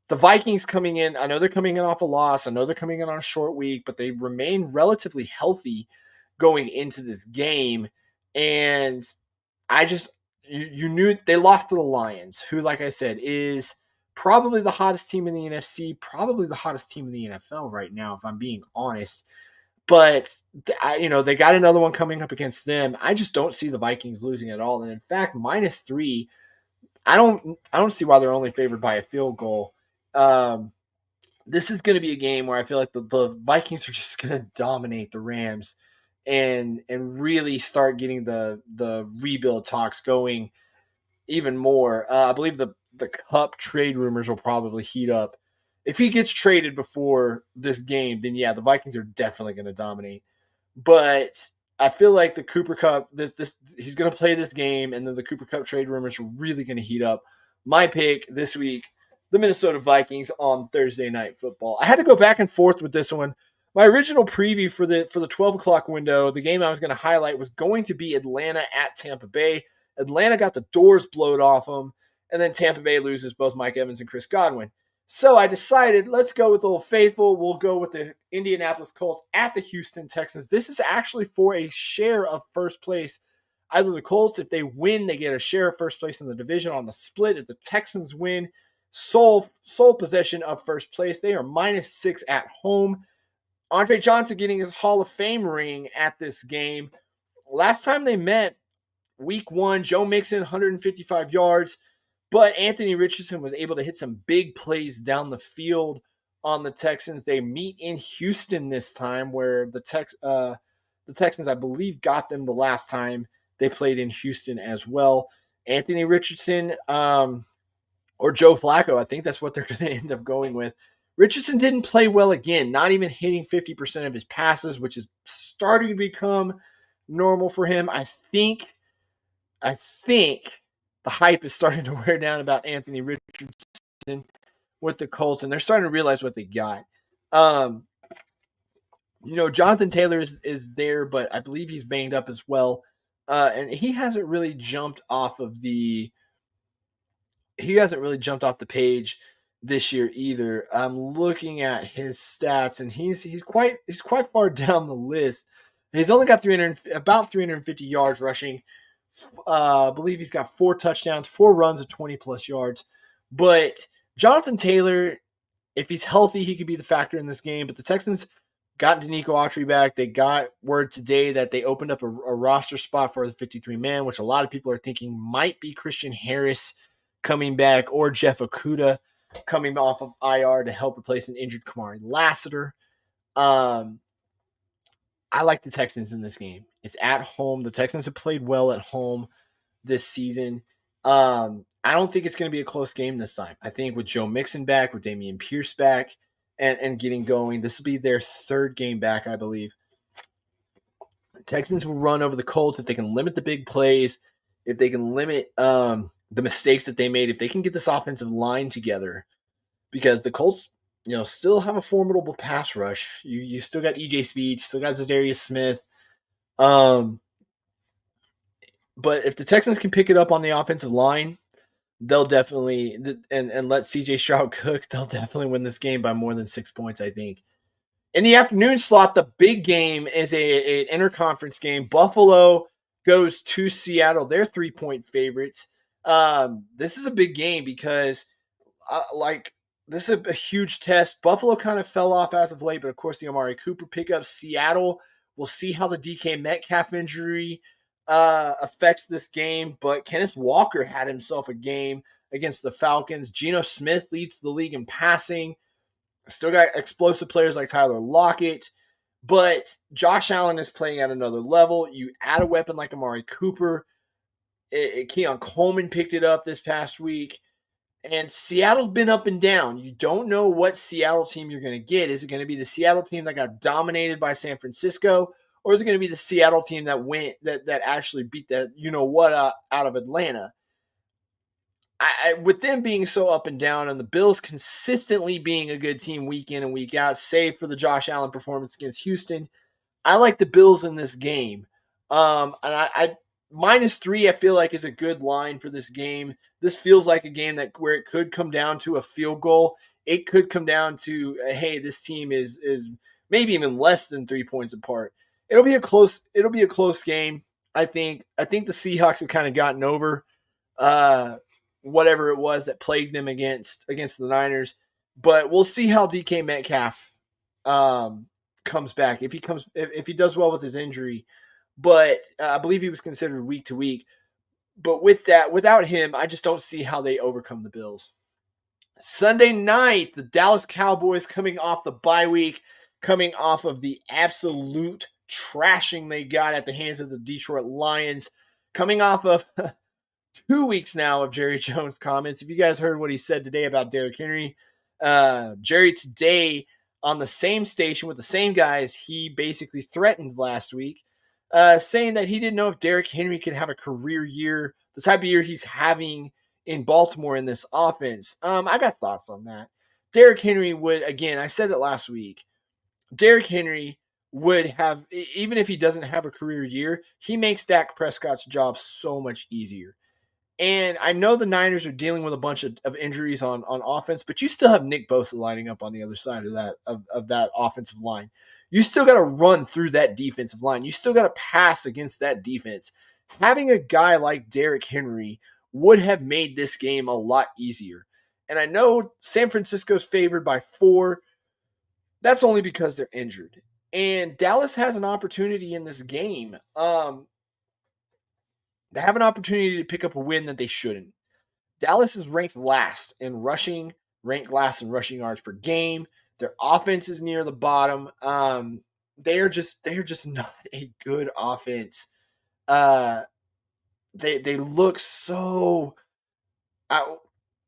The Vikings coming in, I know they're coming in off a loss. I know they're coming in on a short week, but they remain relatively healthy going into this game. And you knew they lost to the Lions, who, like I said, is probably the hottest team in the NFC, probably the hottest team in the NFL right now, if I'm being honest. But they got another one coming up against them. I just don't see the Vikings losing at all. And in fact, -3, I don't see why they're only favored by a field goal. This is going to be a game where I feel like the Vikings are just going to dominate the Rams and really start getting the rebuild talks going even more. I believe the Kupp trade rumors will probably heat up. If he gets traded before this game, then yeah, the Vikings are definitely going to dominate. But I feel like the Cooper Kupp, he's going to play this game, and then the Cooper Kupp trade rumors are really going to heat up. My pick this week, the Minnesota Vikings on Thursday Night Football. I had to go back and forth with this one. My original preview for the 12 o'clock window, the game I was going to highlight was going to be Atlanta at Tampa Bay. Atlanta got the doors blown off them, and then Tampa Bay loses both Mike Evans and Chris Godwin. So I decided, let's go with Old Faithful. We'll go with the Indianapolis Colts at the Houston Texans. This is actually for a share of first place. Either the Colts, if they win, they get a share of first place in the division on the split. If the Texans win, sole possession of first place. They are -6 at home. Andre Johnson getting his Hall of Fame ring at this game. Last time they met, week 1, Joe Mixon, 155 yards. But Anthony Richardson was able to hit some big plays down the field on the Texans. They meet in Houston this time, where the Texans, I believe, got them the last time they played in Houston as well. Anthony Richardson or Joe Flacco, I think that's what they're going to end up going with. Richardson didn't play well again, not even hitting 50% of his passes, which is starting to become normal for him. I think the hype is starting to wear down about Anthony Richardson with the Colts, and they're starting to realize what they got. Jonathan Taylor is there, but I believe he's banged up as well. And he hasn't really jumped off the page this year either. I'm looking at his stats, and he's quite far down the list. He's only got about 350 yards rushing. I believe he's got 4 touchdowns, 4 runs of 20 plus yards. But Jonathan Taylor, if he's healthy, he could be the factor in this game. But the Texans got Danico Autry back. They got word today that they opened up a roster spot for the 53-man, which a lot of people are thinking might be Christian Harris coming back or Jeff Okudah coming off of IR to help replace an injured Kamari Lassiter. I like the Texans in this game. It's at home. The Texans have played well at home this season. I don't think it's going to be a close game this time. I think with Joe Mixon back, with Dameon Pierce back, and getting going, this will be their 3rd game back, I believe. The Texans will run over the Colts if they can limit the big plays, if they can limit the mistakes that they made, if they can get this offensive line together, because the Colts – still have a formidable pass rush. You still got EJ Speed, still got Zadarius Smith. But if the Texans can pick it up on the offensive line, they'll definitely and let CJ Stroud cook. They'll definitely win this game by more than 6 points, I think. In the afternoon slot, the big game is an interconference game. Buffalo goes to Seattle. They're 3-point favorites. This is a big game because, this is a huge test. Buffalo kind of fell off as of late, but of course the Amari Cooper pickup. Seattle, we'll see how the DK Metcalf injury affects this game, but Kenneth Walker had himself a game against the Falcons. Geno Smith leads the league in passing. Still got explosive players like Tyler Lockett, but Josh Allen is playing at another level. You add a weapon like Amari Cooper. Keon Coleman picked it up this past week. And Seattle's been up and down. You don't know what Seattle team you're going to get. Is it going to be the Seattle team that got dominated by San Francisco, or is it going to be the Seattle team that actually beat that out of Atlanta? With them being so up and down, and the Bills consistently being a good team week in and week out, save for the Josh Allen performance against Houston, I like the Bills in this game. And I -3, I feel like, is a good line for this game. This feels like a game where it could come down to a field goal. It could come down to, hey, this team is maybe even less than 3 points apart. It'll be a close game. I think the Seahawks have kind of gotten over whatever it was that plagued them against the Niners. But we'll see how DK Metcalf comes back, if he does well with his injury. But I believe he was considered week to week. But without him, I just don't see how they overcome the Bills. Sunday night, the Dallas Cowboys, coming off the bye week, coming off of the absolute trashing they got at the hands of the Detroit Lions, coming off of 2 weeks now of Jerry Jones' comments. If you guys heard what he said today about Derrick Henry, Jerry today on the same station with the same guys, he basically threatened last week, saying that he didn't know if Derrick Henry could have a career year, the type of year he's having in Baltimore in this offense. I got thoughts on that. Derrick Henry would, again, I said it last week, Derrick Henry would have, even if he doesn't have a career year, he makes Dak Prescott's job so much easier. And I know the Niners are dealing with a bunch of injuries on offense, but you still have Nick Bosa lining up on the other side of that offensive line. You still got to run through that defensive line. You still got to pass against that defense. Having a guy like Derrick Henry would have made this game a lot easier. And I know San Francisco's favored by 4. That's only because they're injured. And Dallas has an opportunity in this game. They have an opportunity to pick up a win that they shouldn't. Dallas is ranked last in rushing, ranked last in rushing yards per game. Their offense is near the bottom. They are just not a good offense. They look so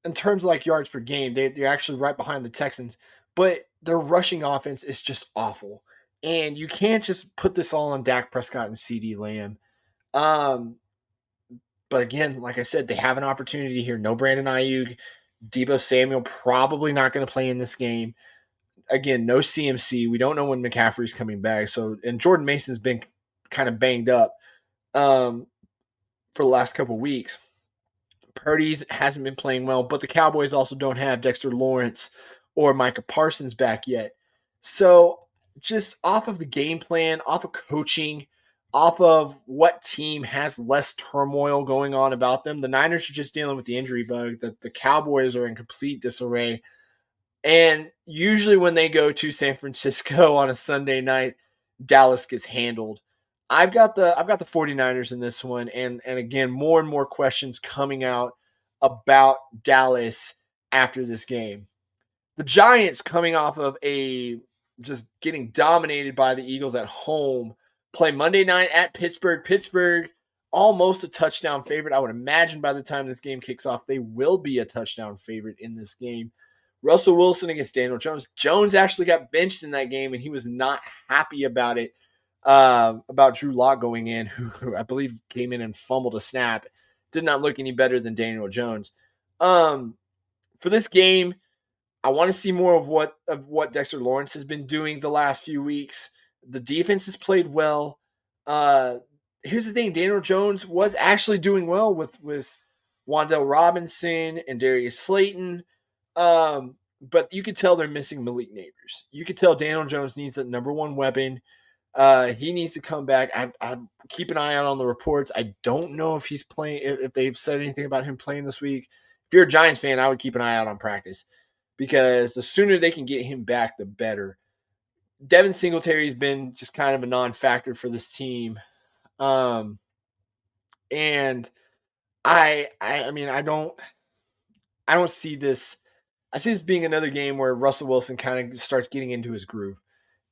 in terms of like yards per game, they're actually right behind the Texans, but their rushing offense is just awful. And you can't just put this all on Dak Prescott and CeeDee Lamb. But again, like I said, they have an opportunity here. No Brandon Ayuk. Deebo Samuel probably not going to play in this game. Again, no CMC. We don't know when McCaffrey's coming back. And Jordan Mason's been kind of banged up for the last couple of weeks. Purdy's hasn't been playing well, but the Cowboys also don't have Dexter Lawrence or Micah Parsons back yet. So just off of the game plan, off of coaching, off of what team has less turmoil going on about them, the Niners are just dealing with the injury bug. The Cowboys are in complete disarray. And usually when they go to San Francisco on a Sunday night, Dallas gets handled. I've got the 49ers in this one, and again, more and more questions coming out about Dallas after this game. The Giants, coming off of just getting dominated by the Eagles at home, play Monday night at Pittsburgh. Pittsburgh, almost a touchdown favorite. I would imagine by the time this game kicks off, they will be a touchdown favorite in this game. Russell Wilson against Daniel Jones. Jones actually got benched in that game, and he was not happy about it. About Drew Lock going in, who I believe came in and fumbled a snap. Did not look any better than Daniel Jones. For this game, I want to see more of what Dexter Lawrence has been doing the last few weeks. The defense has played well. Here's the thing: Daniel Jones was actually doing well with Wan'Dale Robinson and Darius Slayton. But you could tell they're missing Malik Nabers. You could tell Daniel Jones needs that number one weapon. He needs to come back. I keep an eye out on the reports. I don't know if he's playing, if they've said anything about him playing this week. If you're a Giants fan, I would keep an eye out on practice, because the sooner they can get him back, the better. Devin Singletary's been just kind of a non-factor for this team. And I don't see this. I see this being another game where Russell Wilson kind of starts getting into his groove.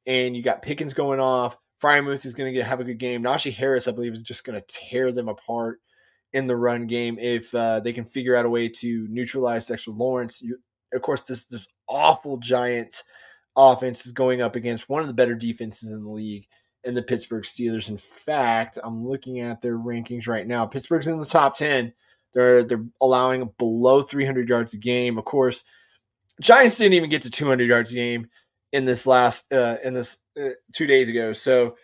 And you got Pickens going off. Freiermuth is going to have a good game. Najee Harris, I believe, is just going to tear them apart in the run game if they can figure out a way to neutralize Dexter Lawrence. Of course, this awful Giants offense is going up against one of the better defenses in the league, in the Pittsburgh Steelers. In fact, I'm looking at their rankings right now. Pittsburgh's in the top 10. They're allowing below 300 yards a game. Of course, Giants didn't even get to 200 yards a game in this 2 days ago. So,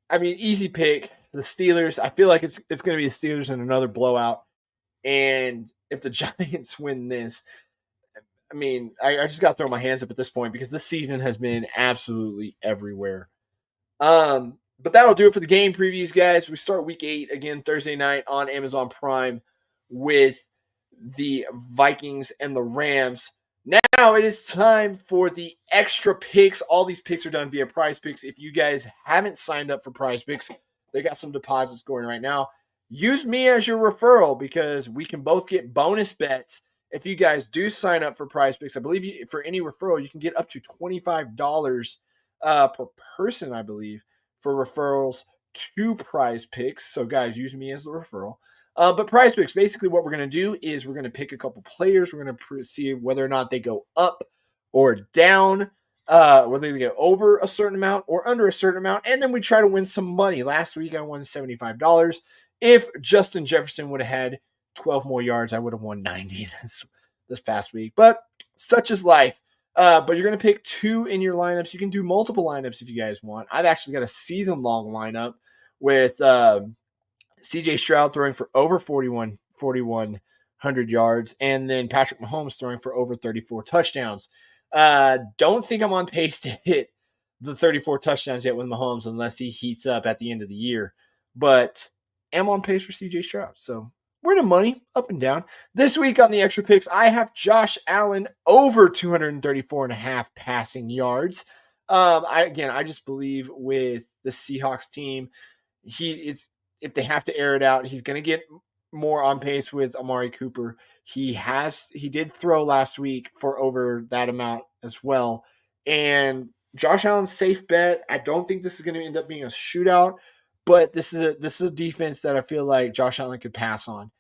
I mean, easy pick. The Steelers, I feel like it's going to be the Steelers in another blowout. And if the Giants win this, I mean, I just got to throw my hands up at this point, because this season has been absolutely everywhere. But that'll do it for the game previews, guys. We start week 8 again Thursday night on Amazon Prime with the Vikings and the Rams. Now it is time for the extra picks. All these picks are done via Prize Picks. If you guys haven't signed up for Prize Picks, they got some deposits going right now. Use me as your referral, because we can both get bonus bets if you guys do sign up for Prize Picks. I believe for any referral, you can get up to $25 per person, I believe, for referrals to Prize Picks. So, guys, use me as the referral. But Prize Picks, basically what we're going to do is we're going to pick a couple players. We're going to see whether or not they go up or down, whether they go over a certain amount or under a certain amount, and then we try to win some money. Last week I won $75. If Justin Jefferson would have had 12 more yards, I would have won 90 this past week. But such is life. But you're going to pick 2 in your lineups. You can do multiple lineups if you guys want. I've actually got a season-long lineup with CJ Stroud throwing for over 41 4,100 yards. And then Patrick Mahomes throwing for over 34 touchdowns. Don't think I'm on pace to hit the 34 touchdowns yet with Mahomes unless he heats up at the end of the year. But am on pace for CJ Stroud. So we're in the money, up and down. This week on the extra picks, I have Josh Allen over 234.5 passing yards. I just believe with the Seahawks team, if they have to air it out, he's going to get more on pace with Amari Cooper. He did throw last week for over that amount as well. And Josh Allen's safe bet. I don't think this is going to end up being a shootout, but this is a defense that I feel like Josh Allen could pass on.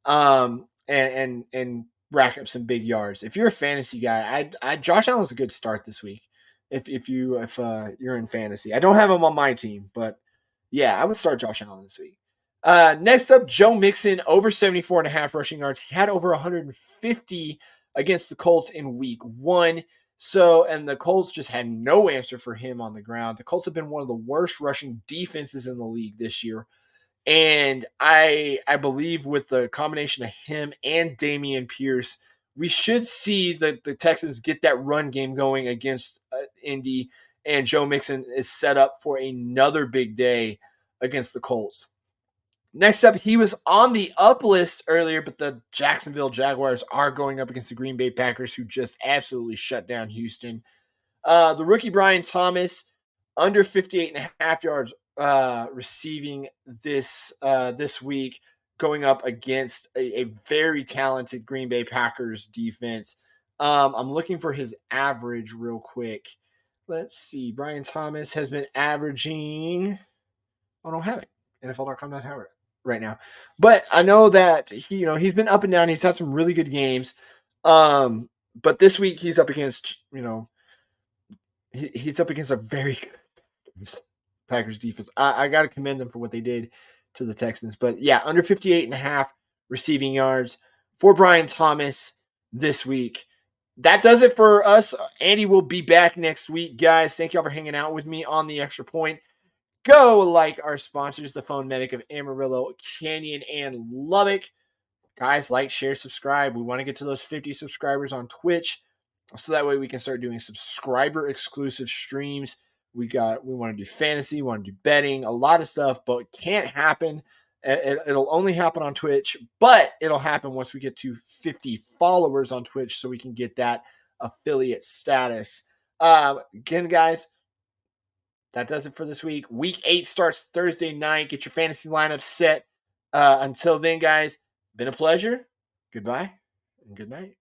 And rack up some big yards. If you're a fantasy guy, Josh Allen's a good start this week. If you're in fantasy, I don't have him on my team, but yeah, I would start Josh Allen this week. Next up, Joe Mixon over 74.5 rushing yards. He had over 150 against the Colts in week 1. So, and the Colts just had no answer for him on the ground. The Colts have been one of the worst rushing defenses in the league this year. And I believe with the combination of him and Dameon Pierce, we should see the Texans get that run game going against Indy. And Joe Mixon is set up for another big day against the Colts. Next up, he was on the up list earlier, but the Jacksonville Jaguars are going up against the Green Bay Packers, who just absolutely shut down Houston. The rookie Brian Thomas, under 58.5 yards receiving this week, going up against a very talented Green Bay Packers defense. I'm looking for his average real quick. Let's see. Brian Thomas has been averaging. I don't have it. NFL.com doesn't have it right now, but I know that he's been up and down. He's had some really good games, but this week he's up against he's up against a very good Packers defense. I got to commend them for what they did to the Texans, but yeah, under 58.5 receiving yards for Brian Thomas this week. That does it for us. Andy will be back next week, guys. Thank y'all for hanging out with me on the Extra Point. Go like our sponsors, the Phone Medic of Amarillo, Canyon, and Lubbock. Guys, like, share, subscribe. We want to get to those 50 subscribers on Twitch, so that way we can start doing subscriber exclusive streams. We want to do fantasy, we want to do betting, a lot of stuff, but it can't happen. It'll only happen on Twitch, but it'll happen once we get to 50 followers on Twitch, so we can get that affiliate status. Again, guys, that does it for this week. Week 8 starts Thursday night. Get your fantasy lineup set. Until then, guys, been a pleasure. Goodbye and good night.